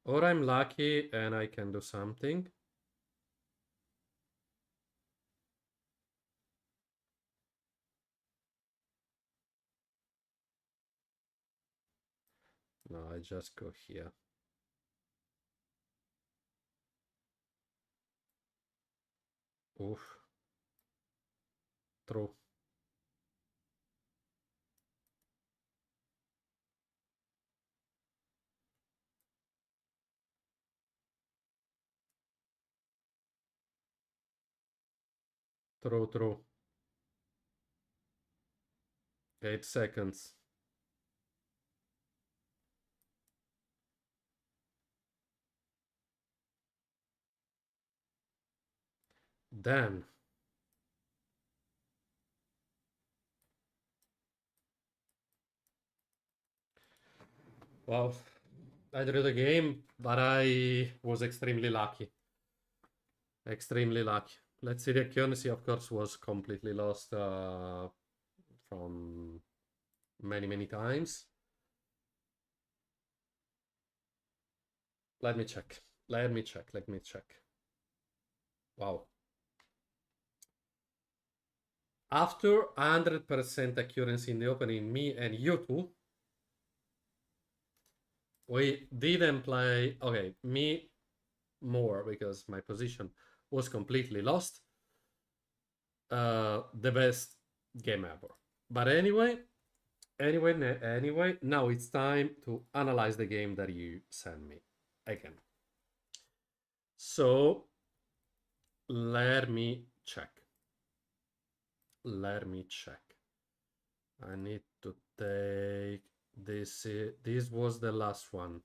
Or I'm lucky and I can do something. No, I just go here. Oof. True. True, true. 8 seconds. Damn. Well, I drew the game, but I was extremely lucky. Extremely lucky. Let's see, the accuracy, of course, was completely lost from many, many times. Let me check. Let me check. Let me check. Wow. After 100% accuracy in the opening, me and you two, we didn't play. Okay, me more because my position was completely lost. The best game ever. But anyway, now it's time to analyze the game that you sent me again. So let me check. Let me check. I need to take this. This was the last one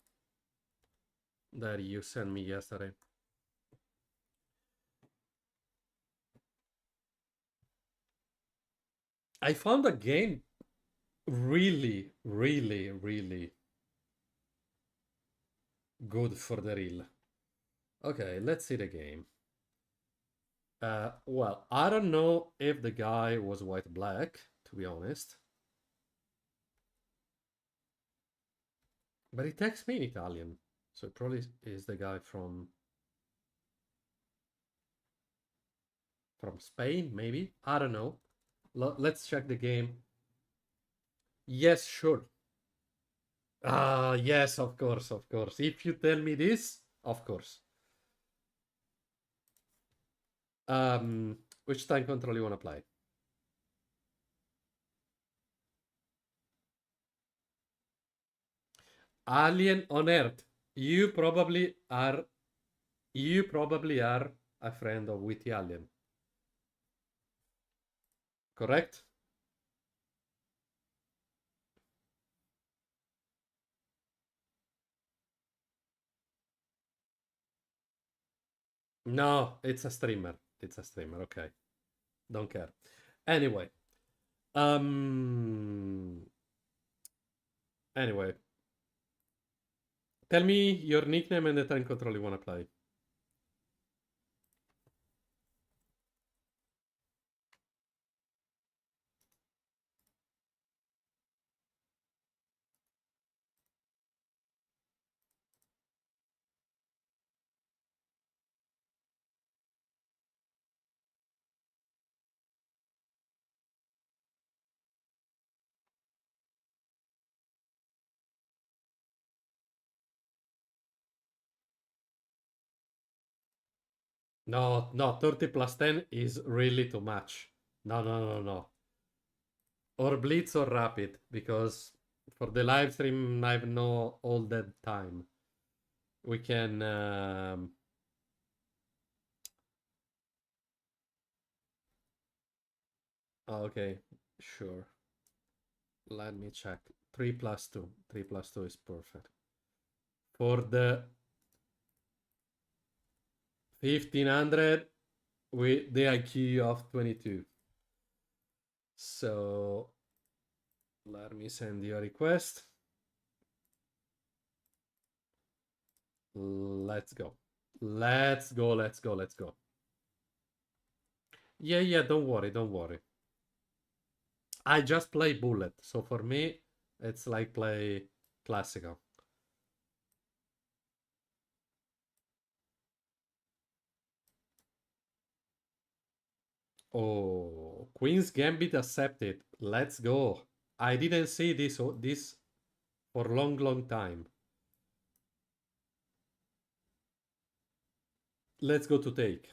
that you sent me yesterday. I found a game really, really, really good for the real. Okay, let's see the game. Well, I don't know if the guy was white-black, to be honest. But he texts me in Italian. So it probably is the guy from Spain, maybe. I don't know. Let's check the game. Yes, sure. Ah, yes, of course, of course. If you tell me this, of course. Um, which time control you want to play? Alien on Earth. You probably are. You probably are a friend of Witty Alien, correct? No, it's a streamer. It's a streamer. Okay, don't care. Anyway, um, anyway, tell me your nickname and the time control you want to play. No, no, 30 plus 10 is really too much. No, no, no, no. Or Blitz or Rapid, because for the live stream, I have no all that time. We can. Okay, sure. Let me check. 3 plus 2. 3 plus 2 is perfect. For the 1500 with the IQ of 22. So let me send you a request. Let's go. Let's go, let's go, let's go. Yeah, yeah, don't worry, don't worry. I just play Bullet, so for me, it's like play Classical. Oh, Queen's Gambit accepted. Let's go. I didn't see this for long, long time. Let's go to take.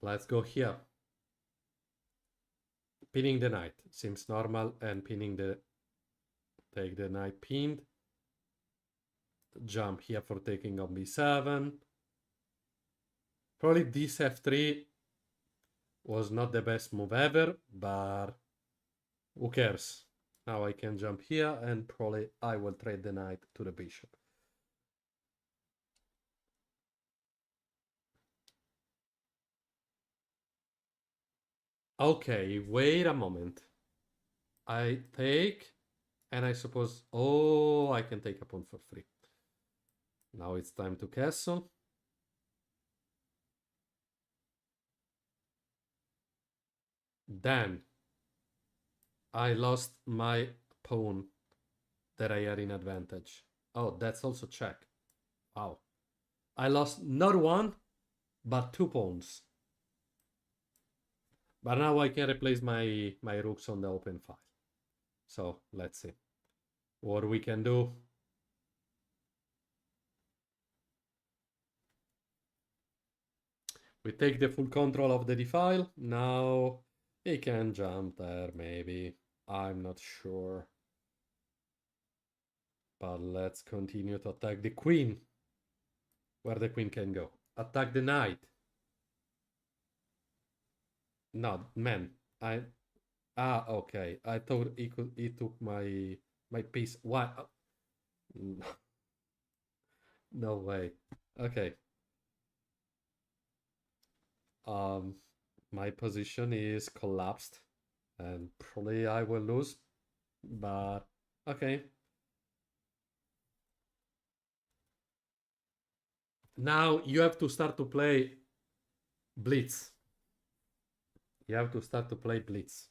Let's go here. Pinning the knight seems normal, and pinning the take the knight pinned. Jump here for taking on b7. Probably this f3 was not the best move ever, but who cares? Now I can jump here, and probably I will trade the knight to the bishop. Okay, wait a moment. I take, and I suppose, oh, I can take a pawn for free. Now it's time to castle. Then I lost my pawn that I had in advantage. Oh, that's also check. Wow. I lost not one, but 2 pawns. But now I can replace my rooks on the open file. So let's see what we can do. We take the full control of the d file. Now he can jump there, maybe. I'm not sure. But let's continue to attack the queen. Where the queen can go. Attack the knight. No, man. Okay. I thought he took my piece. What? No way. Okay. Um, my position is collapsed, and probably I will lose. But okay. Now you have to start to play Blitz. You have to start to play Blitz.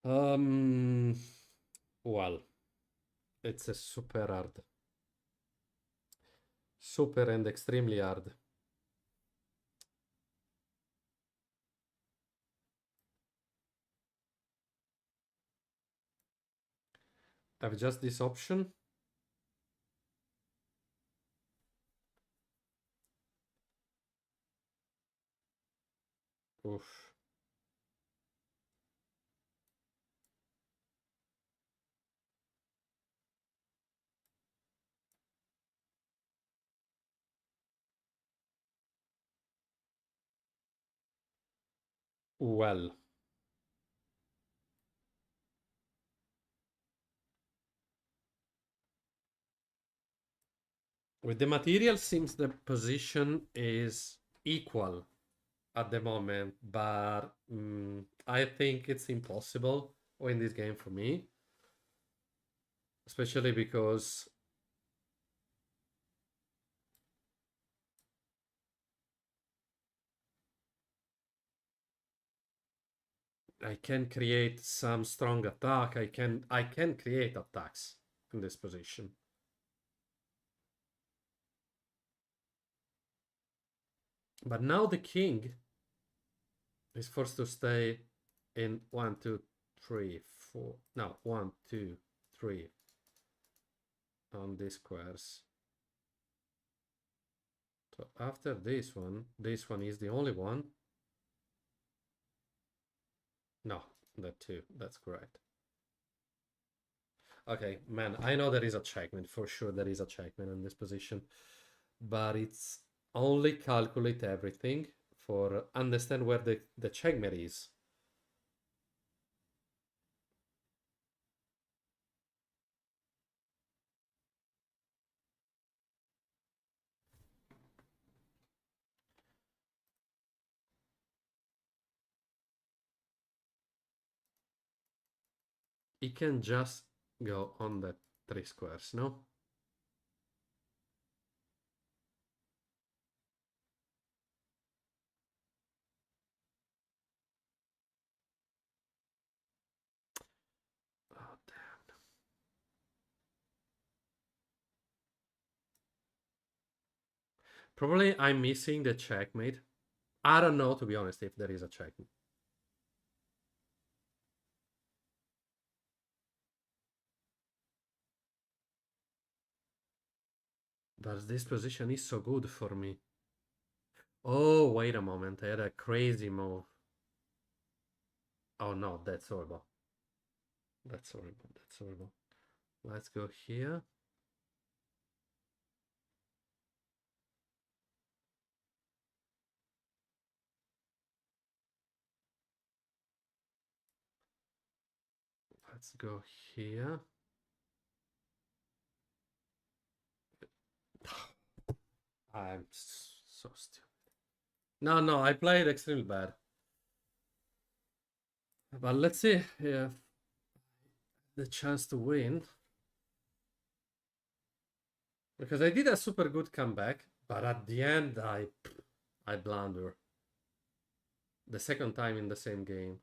Um, well, it's a super hard. Super and extremely hard. I have just this option. Oof. Well, with the material, seems the position is equal at the moment, but I think it's impossible win this game for me, especially because I can create some strong attack. I can create attacks in this position. But now the king is forced to stay in 1, 2, 3, 4. No, 1, 2, 3 on these squares. So after this one is the only one. No, that 2. That's correct. Okay, man, I know there is a checkmate. For sure there is a checkmate in this position. But it's only calculate everything for understand where the checkmate is. It can just go on the 3 squares, no? Oh, damn. Probably I'm missing the checkmate. I don't know, to be honest, if there is a checkmate. But this position is so good for me. Oh, wait a moment. I had a crazy move. Oh, no, that's horrible. That's horrible. That's horrible. Let's go here. Let's go here. I'm so stupid. No, I played extremely bad. But let's see if the chance to win. Because I did a super good comeback, but at the end I blunder. The second time in the same game.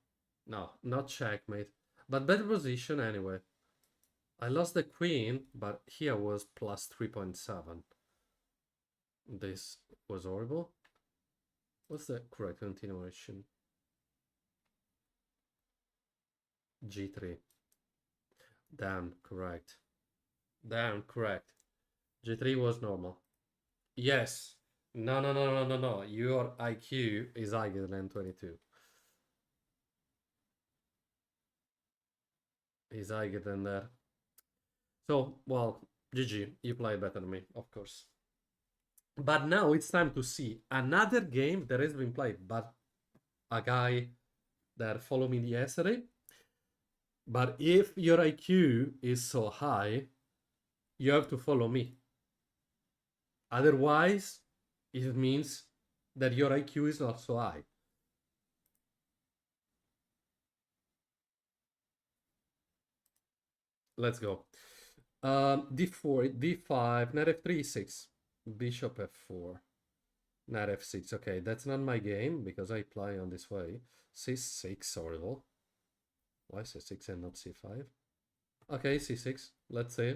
No, not checkmate. But better position anyway. I lost the queen, but here was plus 3.7. This was horrible. What's the correct continuation? G3. Damn, correct. Damn, correct. G3 was normal. Yes. No. Your IQ is higher than 22. Is higher than that. So, well, GG. You play better than me, of course. But now it's time to see another game that has been played by a guy that followed me yesterday. But if your IQ is so high, You have to follow me. Otherwise, it means that your IQ is not so high. Let's go. D4, D5, knight F3, 6. Bishop F4. Knight F6. Okay, that's not my game because I play on this way. C6, horrible. Why C6 and not C5? Okay, C6. Let's see.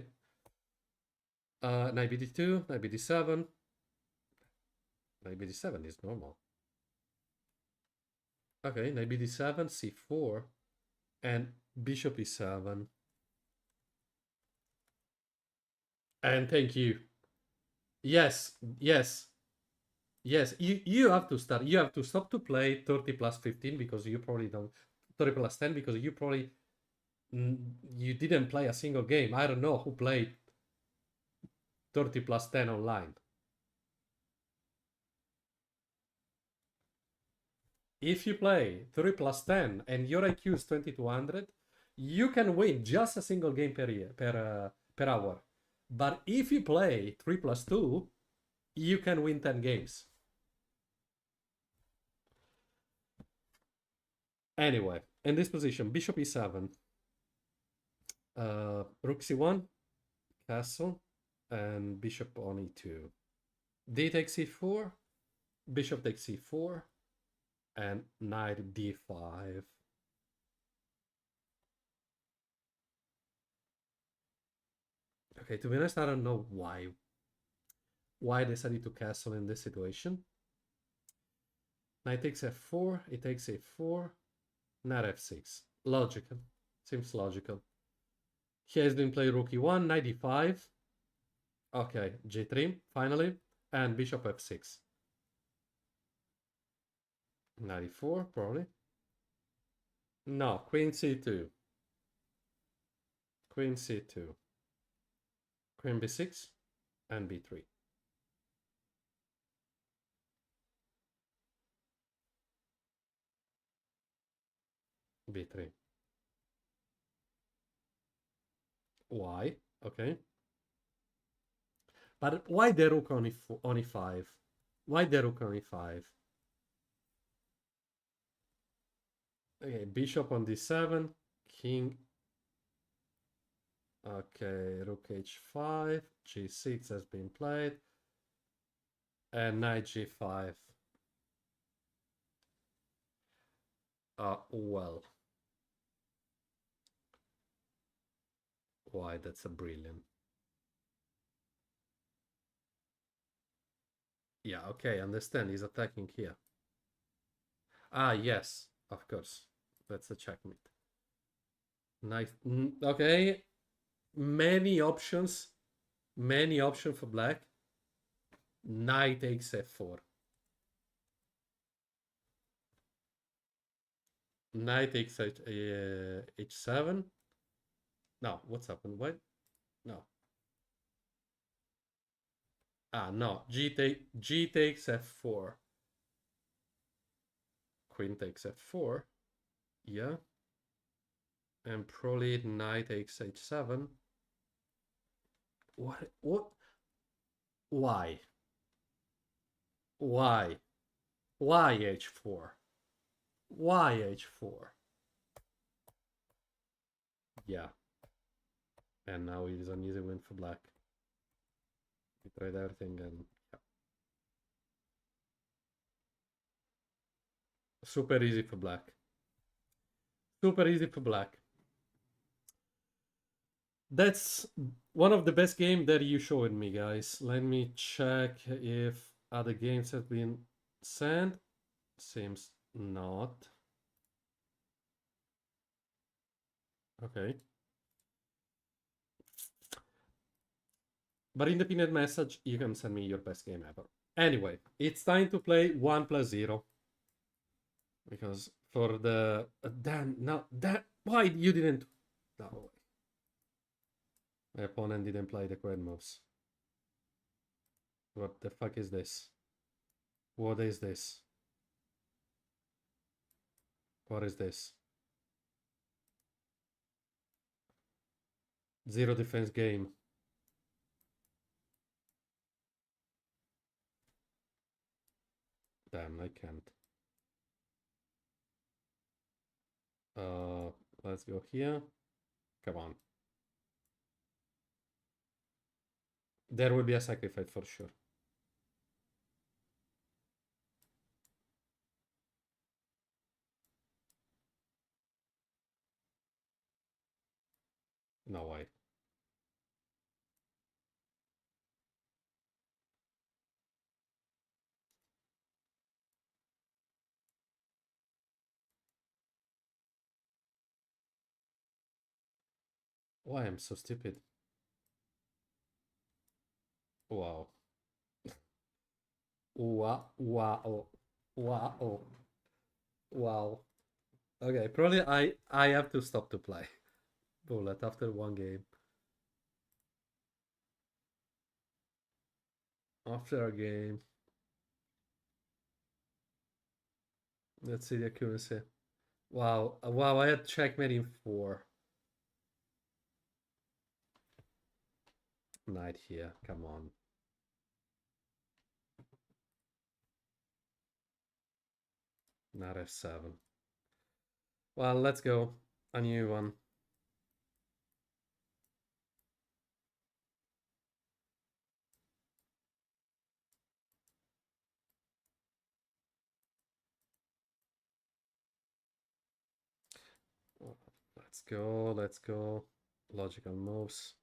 Knight BD2, knight BD7. Knight BD7 is normal. Okay, knight BD7, C4, and bishop E7. And thank you. Yes, yes. Yes, you have to start. You have to stop to play 30 plus 15 because you probably don't 30 plus 10 because you probably you didn't play a single game. I don't know who played 30 plus 10 online. If you play 3 plus 10 and your IQ is 2200, you can win just a single game per year per hour. But if you play 3 plus 2, you can win 10 games. Anyway, in this position, bishop e7, rook c1, castle, and bishop on e2. D takes e4, bishop takes e4, and knight d5. Okay, to be honest, I don't know why I decided to castle in this situation. Knight takes f4, it takes a4, knight f6. Logical. Seems logical. He has been playing rook e1, knight e5. Okay, g3, finally. And bishop f6. Knight e4, probably. No, queen c2. Queen c2. Queen b6 and b3. b3. Why? Okay. But why the rook on e5? Why the rook on e5? Okay, bishop on d7, king. Okay, rook h5, g6 has been played, and knight g5. Well. Why, that's a brilliant. Yeah, okay, understand, he's attacking here. Ah, yes, of course. That's a checkmate. Nice. Okay, many options for black. Knight takes f4. Knight takes h7. No, what's happened? What? No. Ah, no. G takes f4. Queen takes f4. Yeah. And probably knight takes h7. What? What? Why? Why? Why h4? Why h4? Yeah. And now it is an easy win for black. We tried everything and yeah. Super easy for black. Super easy for black. That's one of the best games that you showed me, guys. Let me check if other games have been sent. Seems not. Okay. But in the pinned message, you can send me your best game ever. Anyway, it's time to play 1+0. Because for the... damn, no, that... Why you didn't... No. My opponent didn't play the correct moves. What the fuck is this? What is this? What is this? Zero defense game. Damn, I can't. Uh, let's go here. Come on. There will be a sacrifice for sure. No way. Why I'm so stupid? Wow. Wow. Wow. Wow. Wow. Okay, probably I have to stop to play. Bullet after one game. After a game. Let's see the accuracy. Wow. Wow, I had checkmate in 4. Knight here. Come on. Knight f7. Well, let's go. A new one. Let's go. Let's go. Logical moves.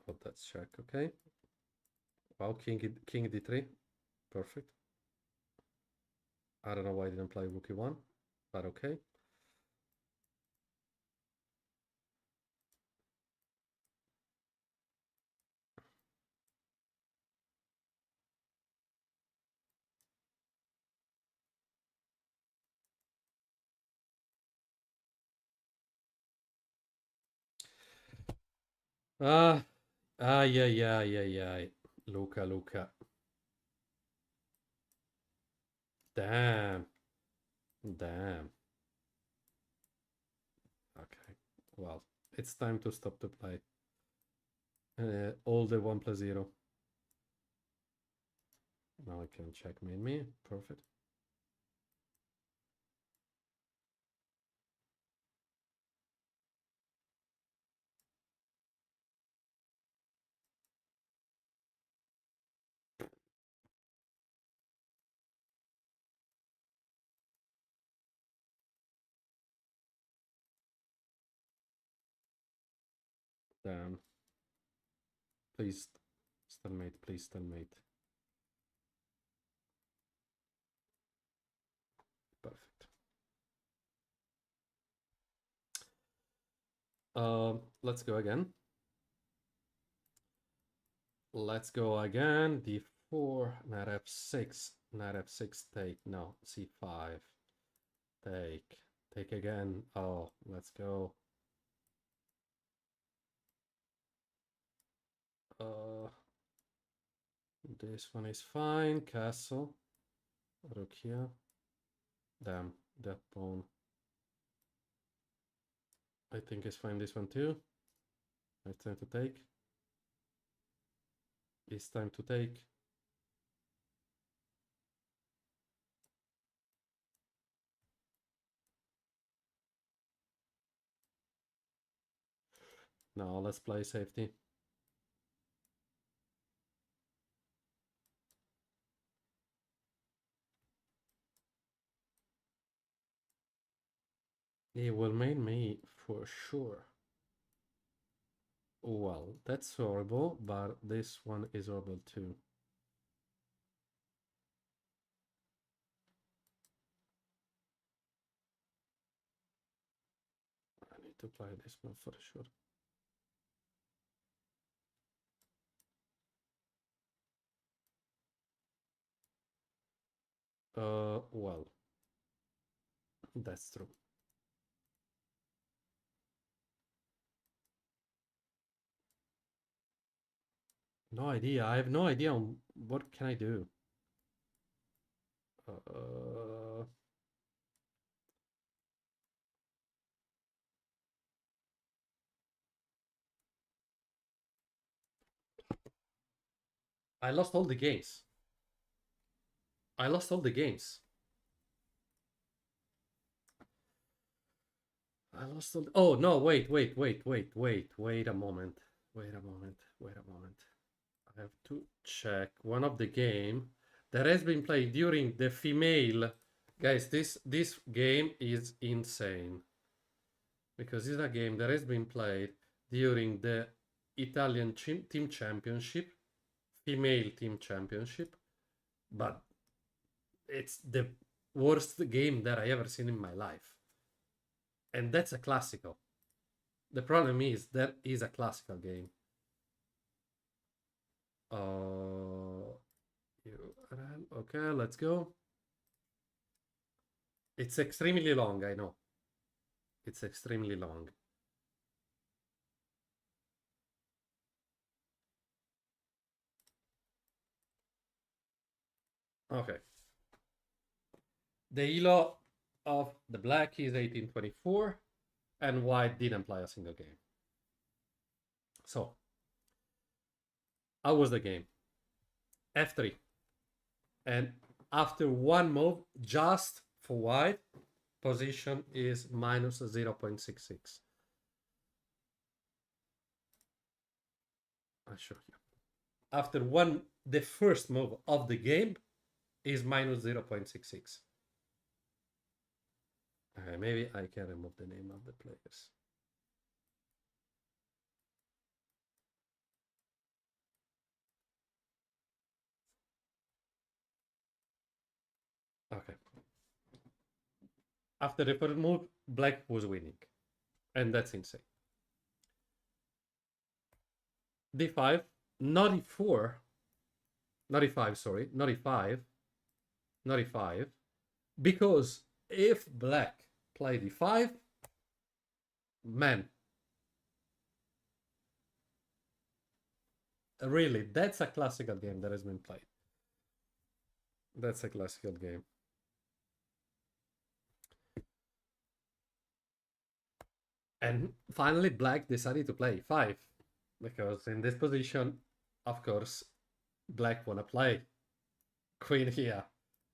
Oh, that's check. Okay. Wow, king d3. Perfect. I don't know why I didn't play rook e1, but okay. Ah, yeah. Luca. Damn. Damn. Okay. Well, it's time to stop the play. All the 1+0. Now I can checkmate me. Perfect. Damn. Please, stalemate. Please, stalemate. Perfect. Let's go again. Let's go again. D4, knight f6, knight f6, take. No, c5, take again. Oh, let's go. This one is fine. Castle, rook here. Damn, that pawn. I think it's fine. This one too. It's time to take. It's time to take. Now let's play safety. He will mate me for sure. Well, that's horrible, but this one is horrible too. I need to play this one for sure. Well, that's true. No idea. I have no idea on what can I do. Uh, I lost all the games. I lost all the games. I lost all. Oh no! Wait a moment. Wait a moment. I have to check one of the game that has been played during the female. Guys, this game is insane because it's a game that has been played during the Italian team championship, female team championship, but it's the worst game that I ever seen in my life. And that's a classical. The problem is that is a classical game. Okay, let's go. It's extremely long, I know. It's extremely long. Okay. The elo of the black is 1824, and white didn't play a single game. So, how was the game? F3. And after one move, just for white, position is minus 0.66. I'll show you. After one, the first move of the game is minus 0.66. Okay, maybe I can remove the name of the players. Okay. After the first move, black was winning. And that's insane. D5, not E4, not E5, sorry, not E5, not E5, because if black played E5, man, really, that's a classical game that has been played. That's a classical game. And finally, black decided to play E5, because in this position, of course, black wanna play queen here,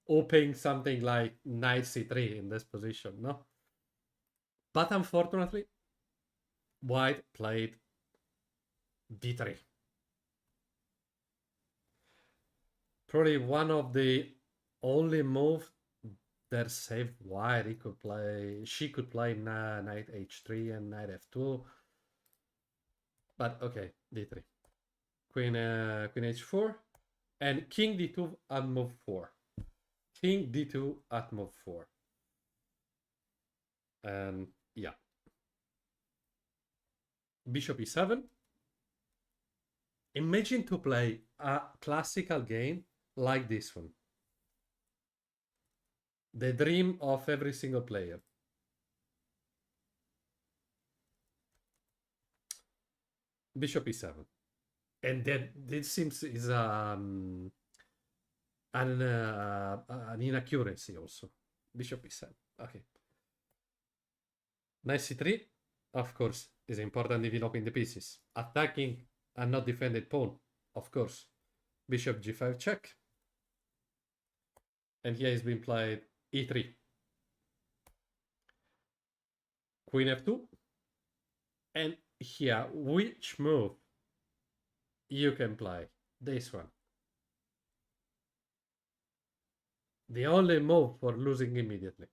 hoping something like knight c3 in this position, no? But unfortunately, white played d3. Probably one of the only moves that saved white. She could play knight h3 and knight f2. But okay, d3. Queen h4 and king d2 at move 4. King d2 at move 4. And yeah. Bishop e7. Imagine to play a classical game like this one. The dream of every single player. Bishop e7. And then this seems is an inaccuracy also. Bishop e7. Okay. Knight c3, of course, is important developing the pieces. Attacking a not defended pawn, of course. Bishop g5 check. And here has been played e3. Queen f2. And here, which move you can play? This one. The only move for losing immediately.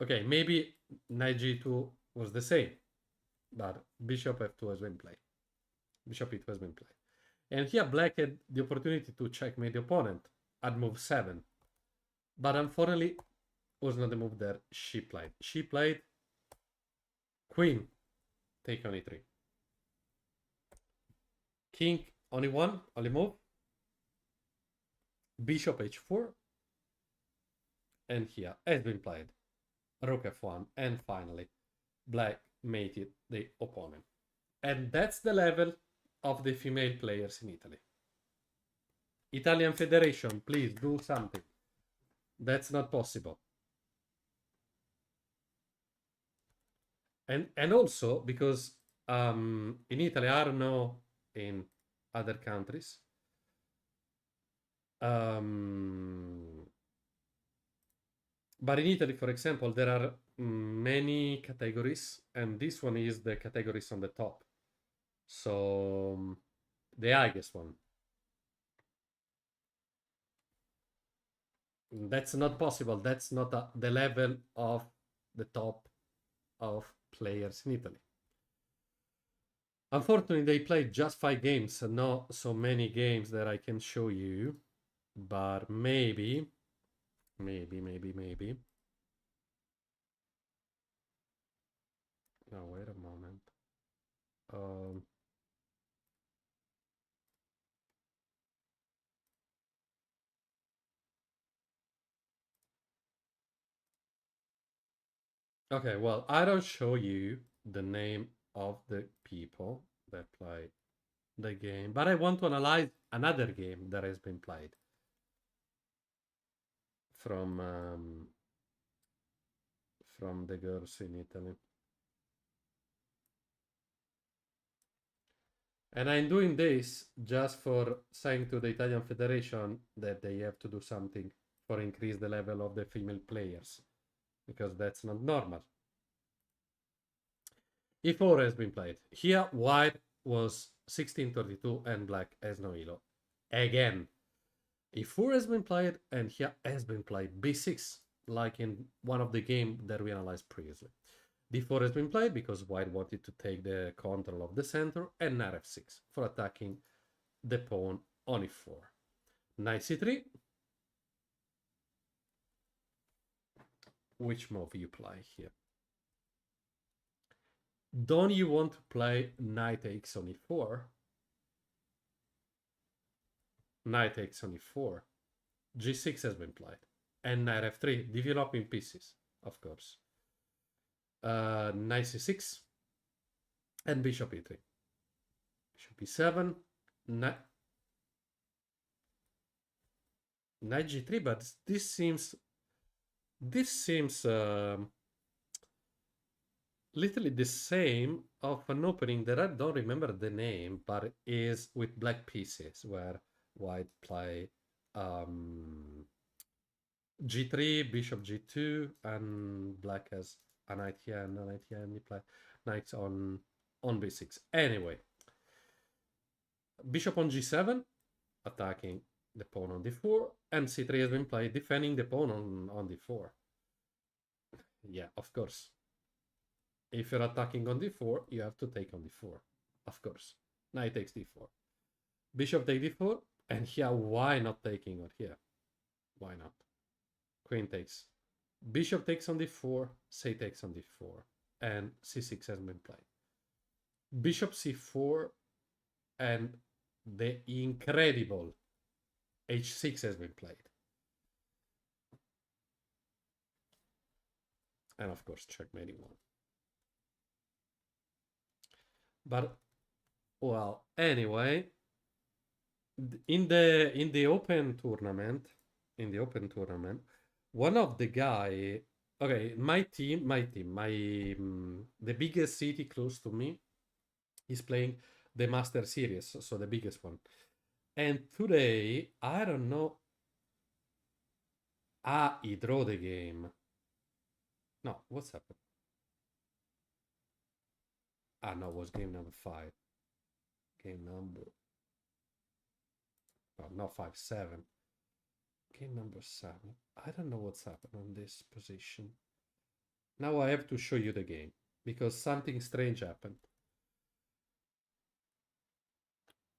Okay, maybe knight g2 was the same, but bishop f2 has been played. Bishop e2 has been played. And here black had the opportunity to checkmate the opponent at move 7. But unfortunately, was not the move that she played. She played queen, take on e3. King on e1, only move. Bishop h4. And here has been played rook f1. And finally, black mated the opponent. And that's the level of the female players in Italy. Italian Federation, please do something. That's not possible. And also because in Italy, I don't know in other countries. But in Italy, for example, there are many categories, and this one is the categories on the top. So the highest one. That's not possible. That's not the level of the top of players in Italy. Unfortunately, they played just 5 games, and not so many games that I can show you. But maybe. No, wait a moment. Um, okay, well, I don't show you the name of the people that play the game, but I want to analyze another game that has been played from the girls in Italy. And I'm doing this just for saying to the Italian Federation that they have to do something for increase the level of the female players, because that's not normal. E4 has been played. Here, white was 1632 and black has no elo. Again, E4 has been played and here has been played B6, like in one of the games that we analyzed previously. D4 has been played because white wanted to take the control of the center, and knight f6 for attacking the pawn on e4. Knight c3. Which move you play here? Don't you want to play knight takes on e4? Knight takes on e4. G6 has been played. And knight f3, developing pieces, of course. Knight c6. And bishop e3. Bishop e7. Knight g3, but this seems literally the same of an opening that I don't remember the name, but is with black pieces, where white play g3, bishop g2, and black has a knight here and a knight here, and he play knights on b6. Anyway, bishop on g7, attacking the pawn on d4, and c3 has been played, defending the pawn on d4. Yeah, of course. If you're attacking on d4, you have to take on d4, of course. Knight takes d4. Bishop takes d4, and here, why not taking on here? Why not? Queen takes. Bishop takes on d4, c takes on d4, and c6 has been played. Bishop c4, and the incredible h6 has been played. And of course, checkmating one. But, well, anyway, in the open tournament, one of the guy, okay, the biggest city close to me is playing the Master Series, so the biggest one. And today, I don't know. He draw the game. No, what's happened? No, it was game number 5. Game number... Oh, not 5, 7. Game number 7. I don't know what's happened on this position. Now I have to show you the game, because something strange happened.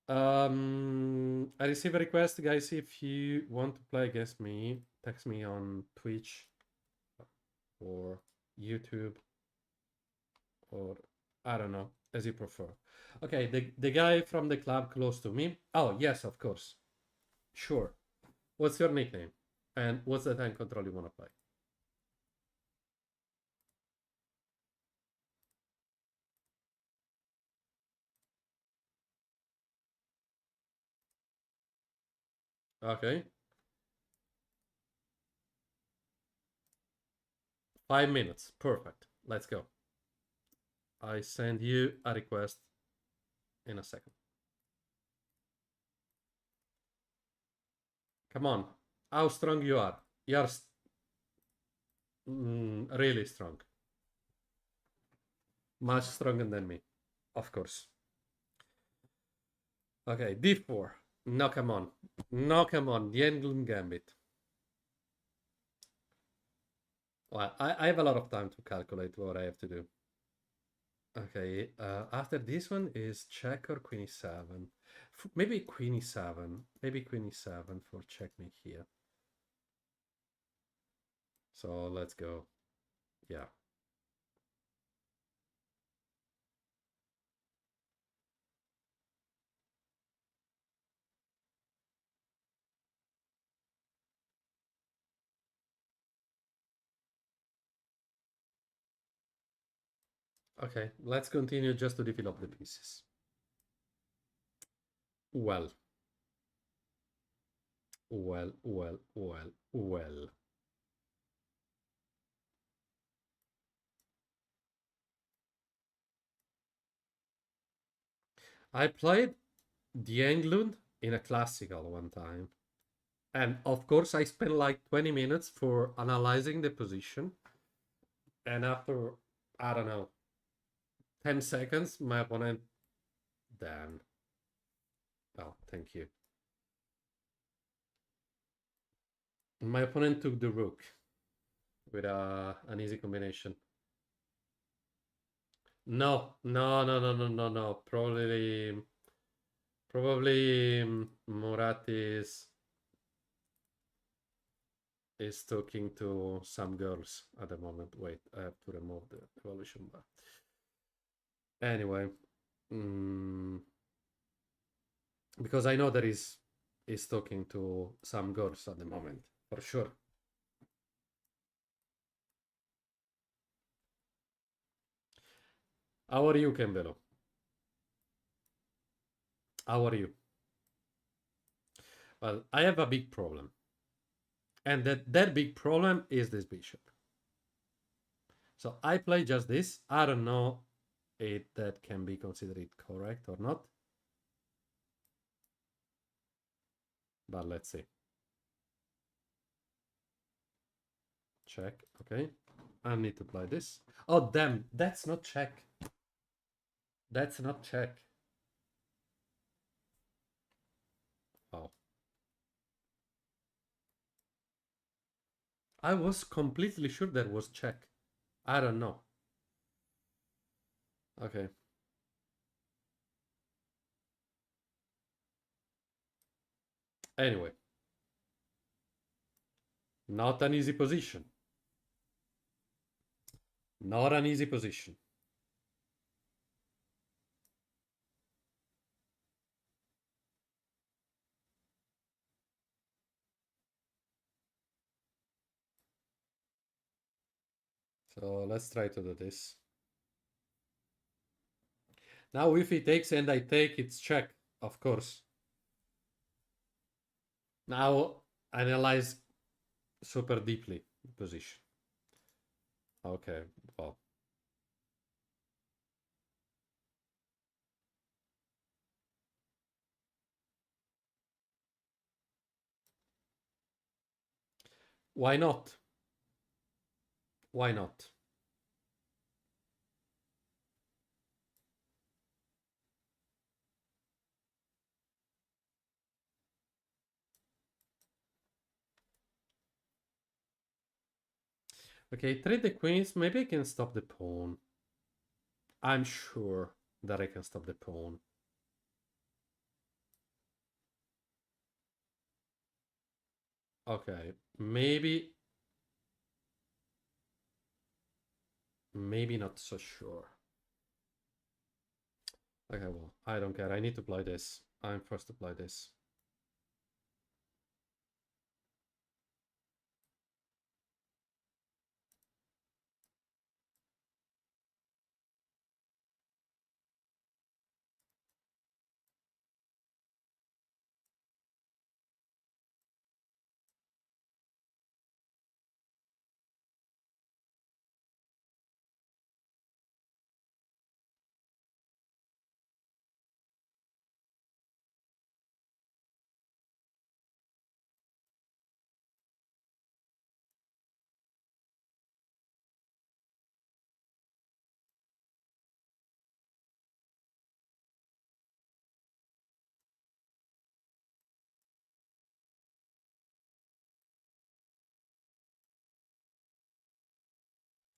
I receive a request, guys. If you want to play against me, text me on Twitch or YouTube, or I don't know, as you prefer. Okay, the guy from the club close to me. Oh, yes, of course. Sure. What's your nickname? And what's the time control you want to play? Okay. 5 minutes. Perfect. Let's go. I send you a request in a second. Come on. How strong you are? You're really strong. Much stronger than me. Of course. Okay, d4. No, come on. No, come on. The England Gambit. Well, I have a lot of time to calculate what I have to do. Okay, after this one is check or queen e7. Maybe queen e7. Maybe queen e7 for checkmate here. So let's go. Yeah. Okay, let's continue just to develop the pieces. Well. Well, well, well, well. I played the Englund in a classical one time. And of course, I spent like 20 minutes for analyzing the position. And after, I don't know, 10 seconds, my opponent, damn. Oh, thank you. My opponent took the rook with an easy combination. No, no, no, no, no, no, no. Probably Murat is talking to some girls at the moment. Wait, I have to remove the evolution bar. Anyway, because I know that is talking to some girls at the moment, for sure. How are you, Kembelo? How are you? Well, I have a big problem. And that big problem is this bishop. So I play just this. I don't know if that can be considered correct or not. But let's see. Check. Okay. I need to play this. Oh, damn. That's not check. That's not check. Oh. I was completely sure that was check. I don't know. Okay. Anyway. Not an easy position. Not an easy position. So let's try to do this. Now if he takes and I take, it's check, of course. Now analyze super deeply the position. Okay, well. Why not? Why not? Okay, trade the queens. Maybe I can stop the pawn. I'm sure that I can stop the pawn. Okay, maybe not so sure. Okay, well, I don't care. I need to play this. I'm forced to play this.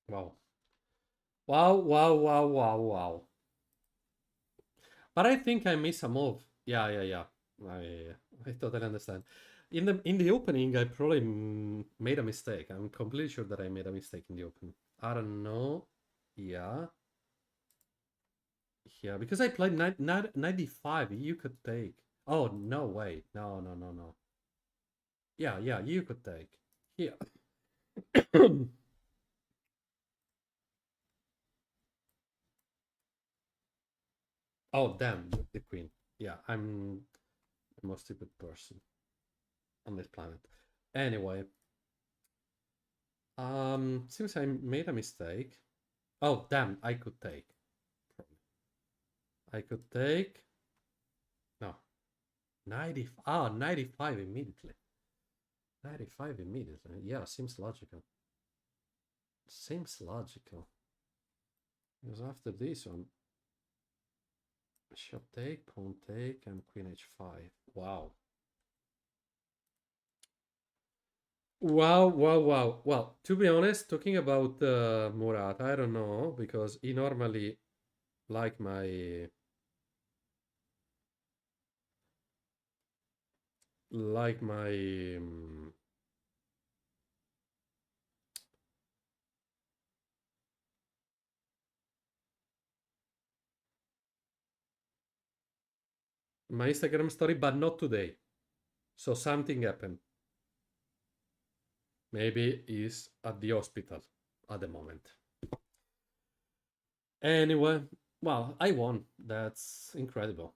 Wow. Wow, wow, wow, wow, wow. But I think I miss a move. Yeah, yeah, yeah. I totally understand. In the opening, I probably made a mistake. I'm completely sure that I made a mistake in the opening. I don't know. Yeah, yeah, because I played 95. You could take. Oh no, wait, no, no, no, no. Yeah, yeah, you could take. Yeah. Oh damn, the queen. Yeah, I'm the most stupid person on this planet. Anyway, since I made a mistake. Oh damn, I could take. I could take. No, 90. Ah, 95 immediately. 95 immediately. Yeah, seems logical. Seems logical. Because after this one, shot take, pawn take, and queen h5. Wow. Wow, wow, wow. Well, to be honest, talking about Murat, I don't know, because he normally like my my Instagram story, but not today. So something happened. Maybe he's at the hospital at the moment. Anyway, well, I won. That's incredible.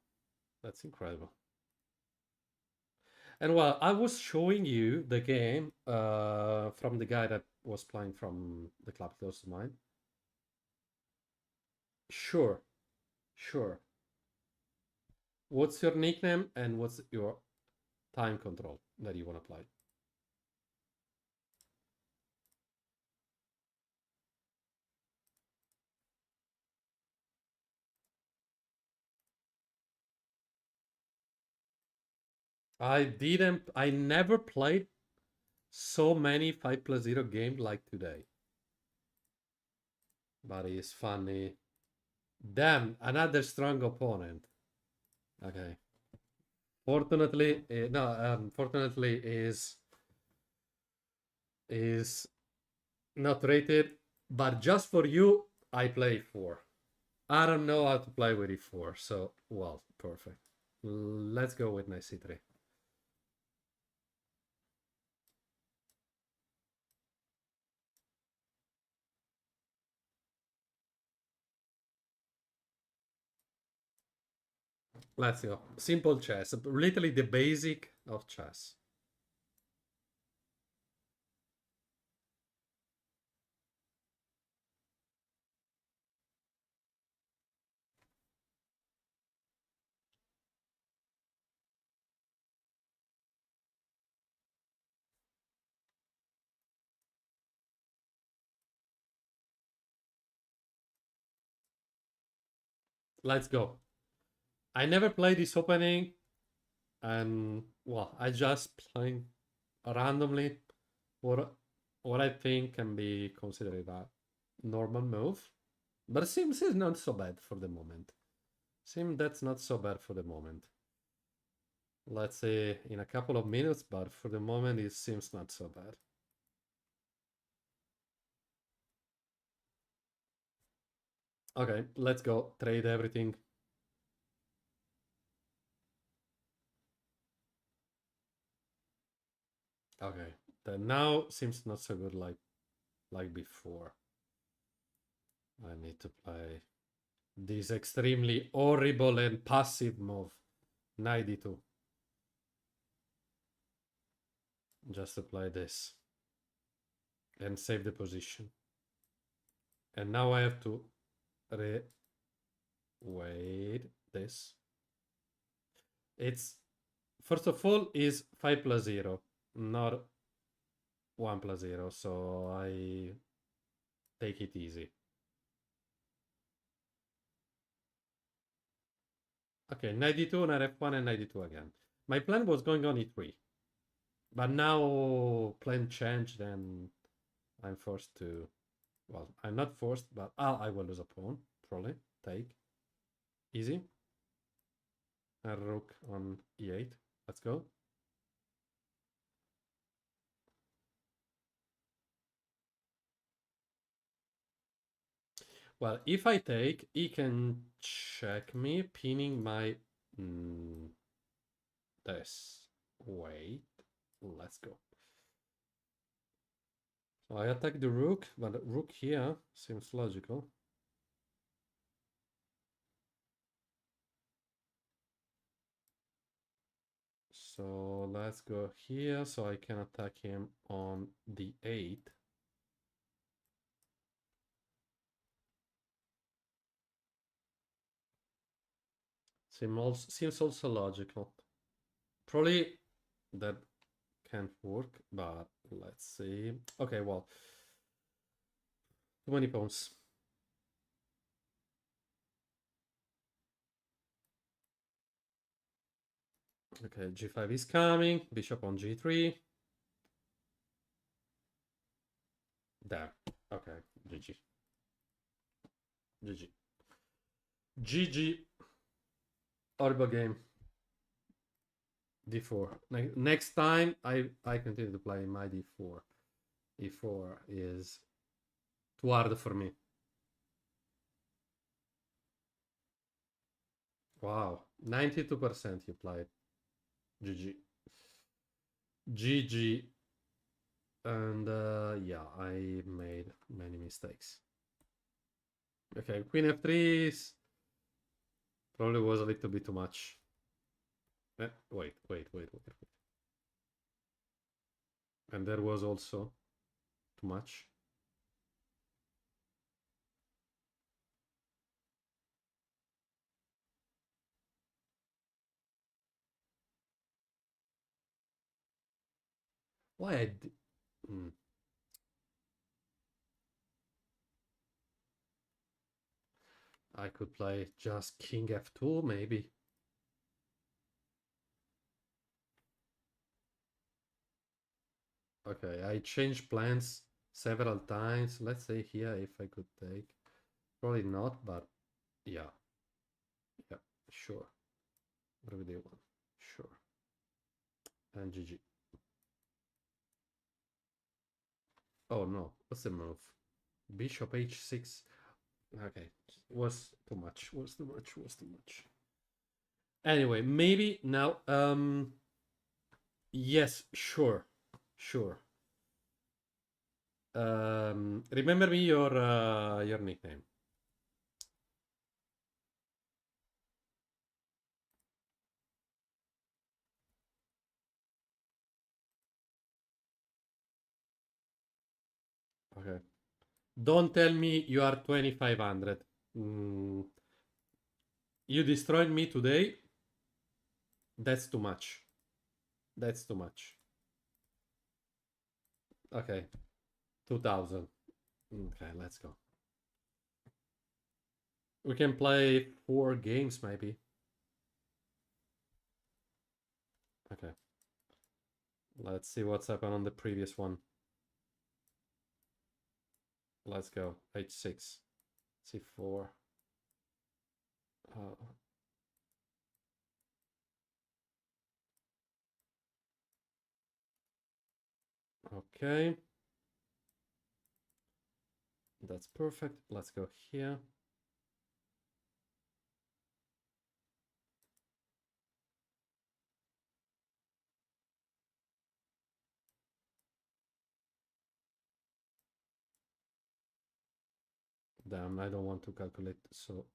That's incredible. And well, I was showing you the game from the guy that was playing from the club close to mine. Sure, sure. What's your nickname and what's your time control that you want to play? I never played so many 5+0 games like today. But it's funny. Damn, another strong opponent. Okay. Fortunately, no. Fortunately, is not rated. But just for you, I play 4. I don't know how to play with e4, so well, perfect. Let's go with knight c3. Let's go. Simple chess, literally the basic of chess. Let's go. I never played this opening, and well, I just playing randomly what what I think can be considered a normal move. But it seems it's not so bad for the moment. Seems that's not so bad for the moment. Let's say in a couple of minutes, but for the moment it seems not so bad. Okay, let's go. Trade everything. Okay. Then now seems not so good like before. I need to play this extremely horrible and passive move. 92. Just to play this. And save the position. And now I have to wait this. It's first of all is 5+0, not 1+0, so I take it easy. Okay, 92, knight f1, and 92 again. My plan was going on e3, but now plan changed and I'm forced to Well, I'm not forced, but I will lose a pawn. Probably. Take. Easy. A rook on e8. Let's go. Well, if I take, he can check me, pinning my... this. Wait. Let's go. So I attack the rook, but the rook here seems logical. So let's go here, so I can attack him on the 8. Seems also logical. Probably that can't work, but let's see. Okay, well, too many pawns. Okay, g5 is coming. Bishop on g3. There. Okay, GG. GG. GG. Horrible game. d4. Next time, I continue to play my d4. e4 is too hard for me. Wow, 92% you played. GG. GG. And yeah, I made many mistakes. Okay, queen f3 probably was a little bit too much. Wait. And there was also too much. Why I did... I could play just king f2 maybe. Okay, I changed plans several times. Let's say here if I could take. Probably not, but yeah. Yeah, sure. Whatever they want. Sure. And GG. Oh no, what's the move? Bishop h6. Okay, was too much. Anyway, maybe now. Yes, sure. Remember me your nickname. Okay. Don't tell me you are 2500. You destroyed me today. That's too much. Okay. 2000. Okay, let's go. We can play 4 games maybe. Okay. Let's see what's happened on the previous one. Let's go. h6. c4. Okay. That's perfect. Let's go here. Damn, I don't want to calculate, so...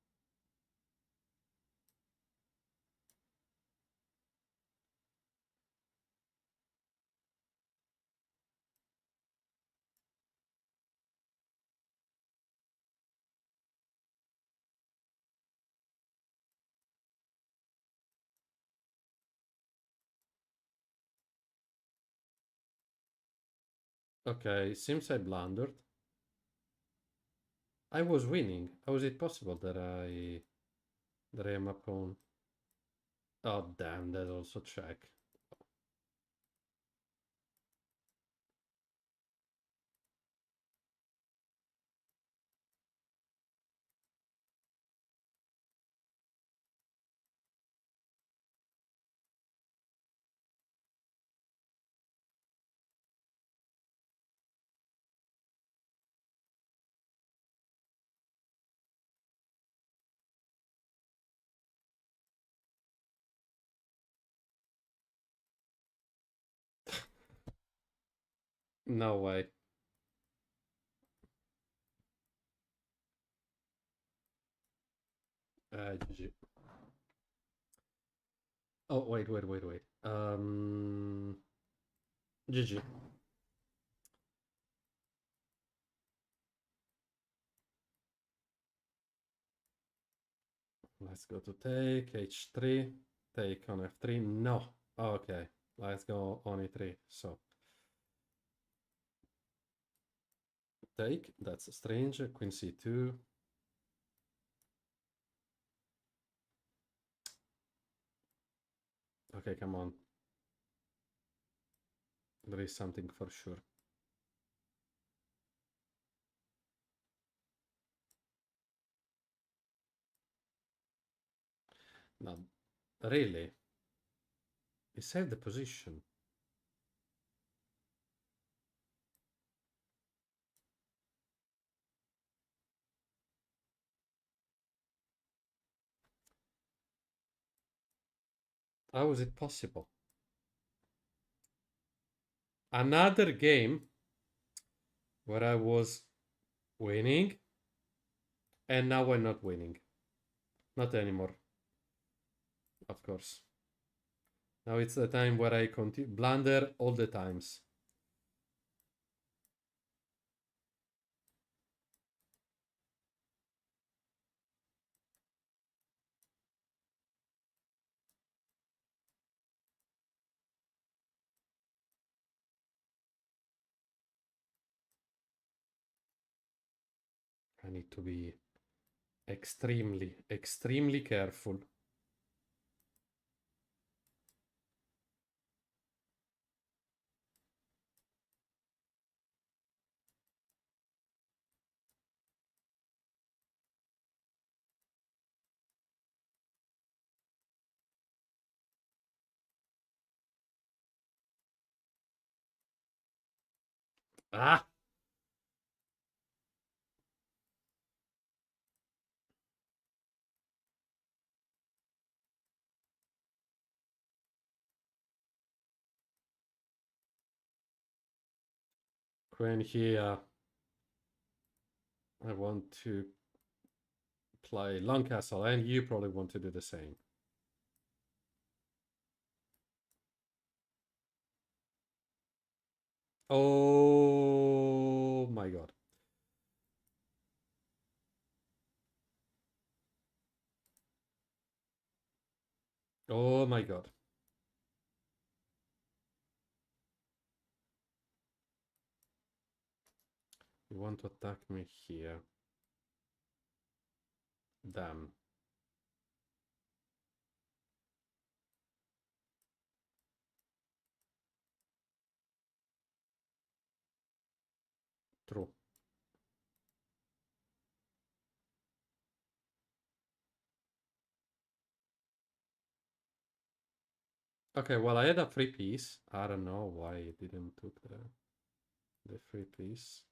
Okay, seems I blundered. I was winning. How is it possible that I am a pawn? Oh damn, that also check. No way. GG. Oh, wait. GG. Let's go to take, h3, take on f3. No. Okay, let's go on e3. So, take, that's strange. Queen c2. Okay, come on. There is something for sure. No, really? He saved the position. How is it possible? Another game where I was winning and now I'm not winning. Not anymore. Of course. Now it's the time where I continue blunder all the times. I need to be extremely careful. Ah! Queen here. I want to play long castle, and you probably want to do the same. Oh my god. Oh my god. You want to attack me here. Damn. True. Okay, well, I had a free piece. I don't know why it didn't took the free piece.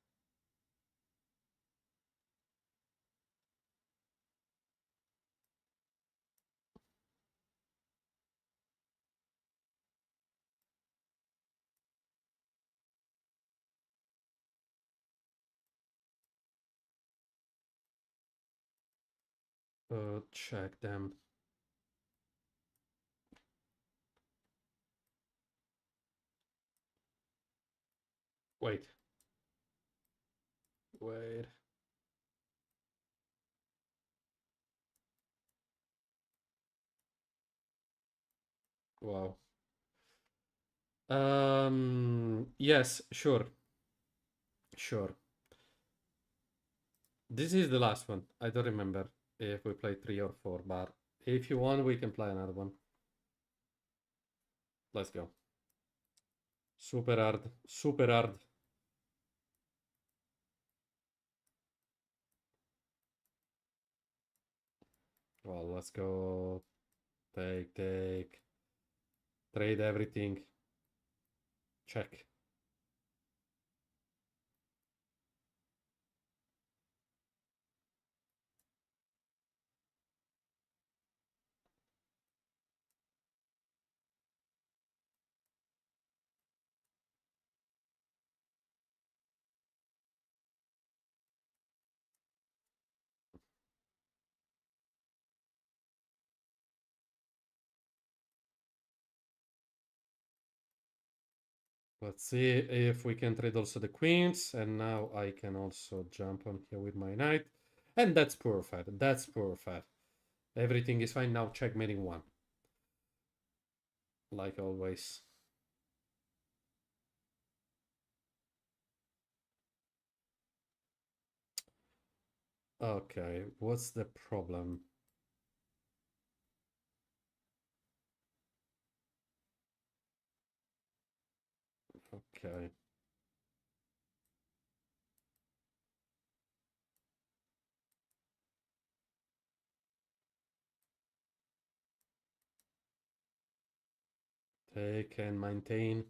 Check them. Wait. Wait. Wow. Yes, sure. Sure. This is the last one. I don't remember if we played 3 or 4, but if you want, we can play another one. Let's go. Super hard. Super hard. Well, let's go. Take. Trade everything. Check. Let's see if we can trade also the queens. And now I can also jump on here with my knight. And that's perfect. That's perfect. Everything is fine. Now checkmating one. Like always. Okay, what's the problem? Okay. They can maintain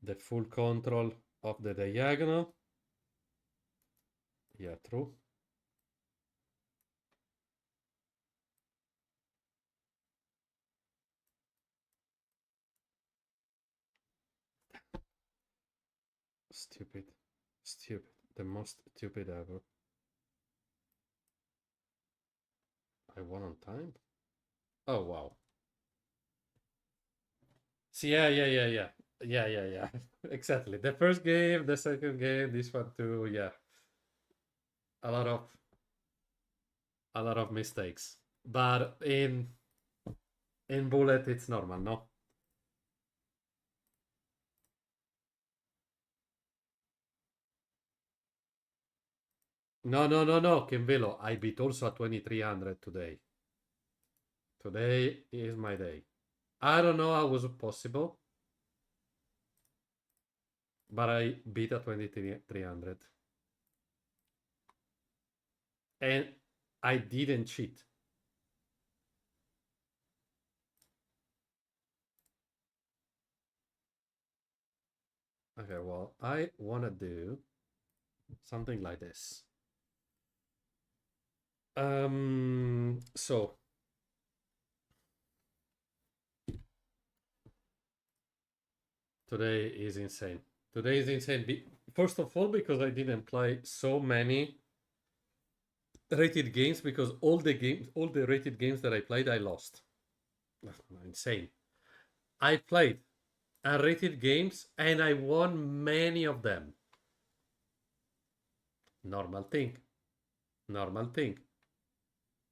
the full control of the diagonal. Yeah, true. Stupid. Stupid. The most stupid ever. I won on time? Oh, wow. See, yeah. Yeah. Exactly. The first game, the second game, this one too, yeah. A lot of mistakes. But in bullet it's normal, no? No, Kenvelo. I beat also at 2300 today. Today is my day. I don't know how was it possible, but I beat at 2300. And I didn't cheat. Okay, well, I want to do something like this. So today is insane. Today is insane. First of all, because I didn't play so many rated games, because all the rated games that I played, I lost. Insane. I played unrated games and I won many of them. Normal thing. Normal thing.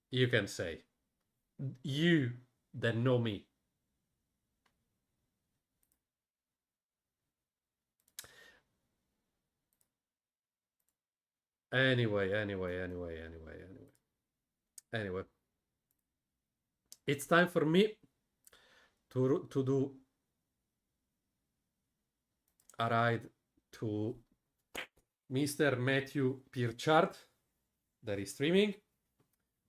You can say. You that know me. Anyway. It's time for me to do a ride to Mr. Matthew Pirchard that is streaming.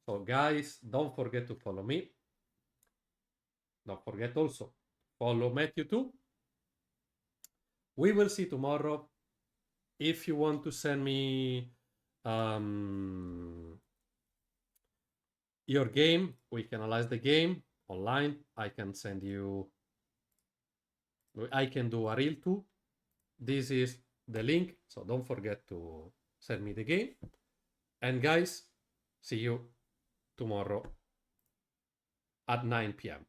So guys, don't forget to follow me. Don't forget also follow Matthew too. We will see tomorrow. If you want to send me your game, we can analyze the game online. I can send you. I can do a reel too. This is the link, so don't forget to send me the game. And guys, see you tomorrow at 9 p.m.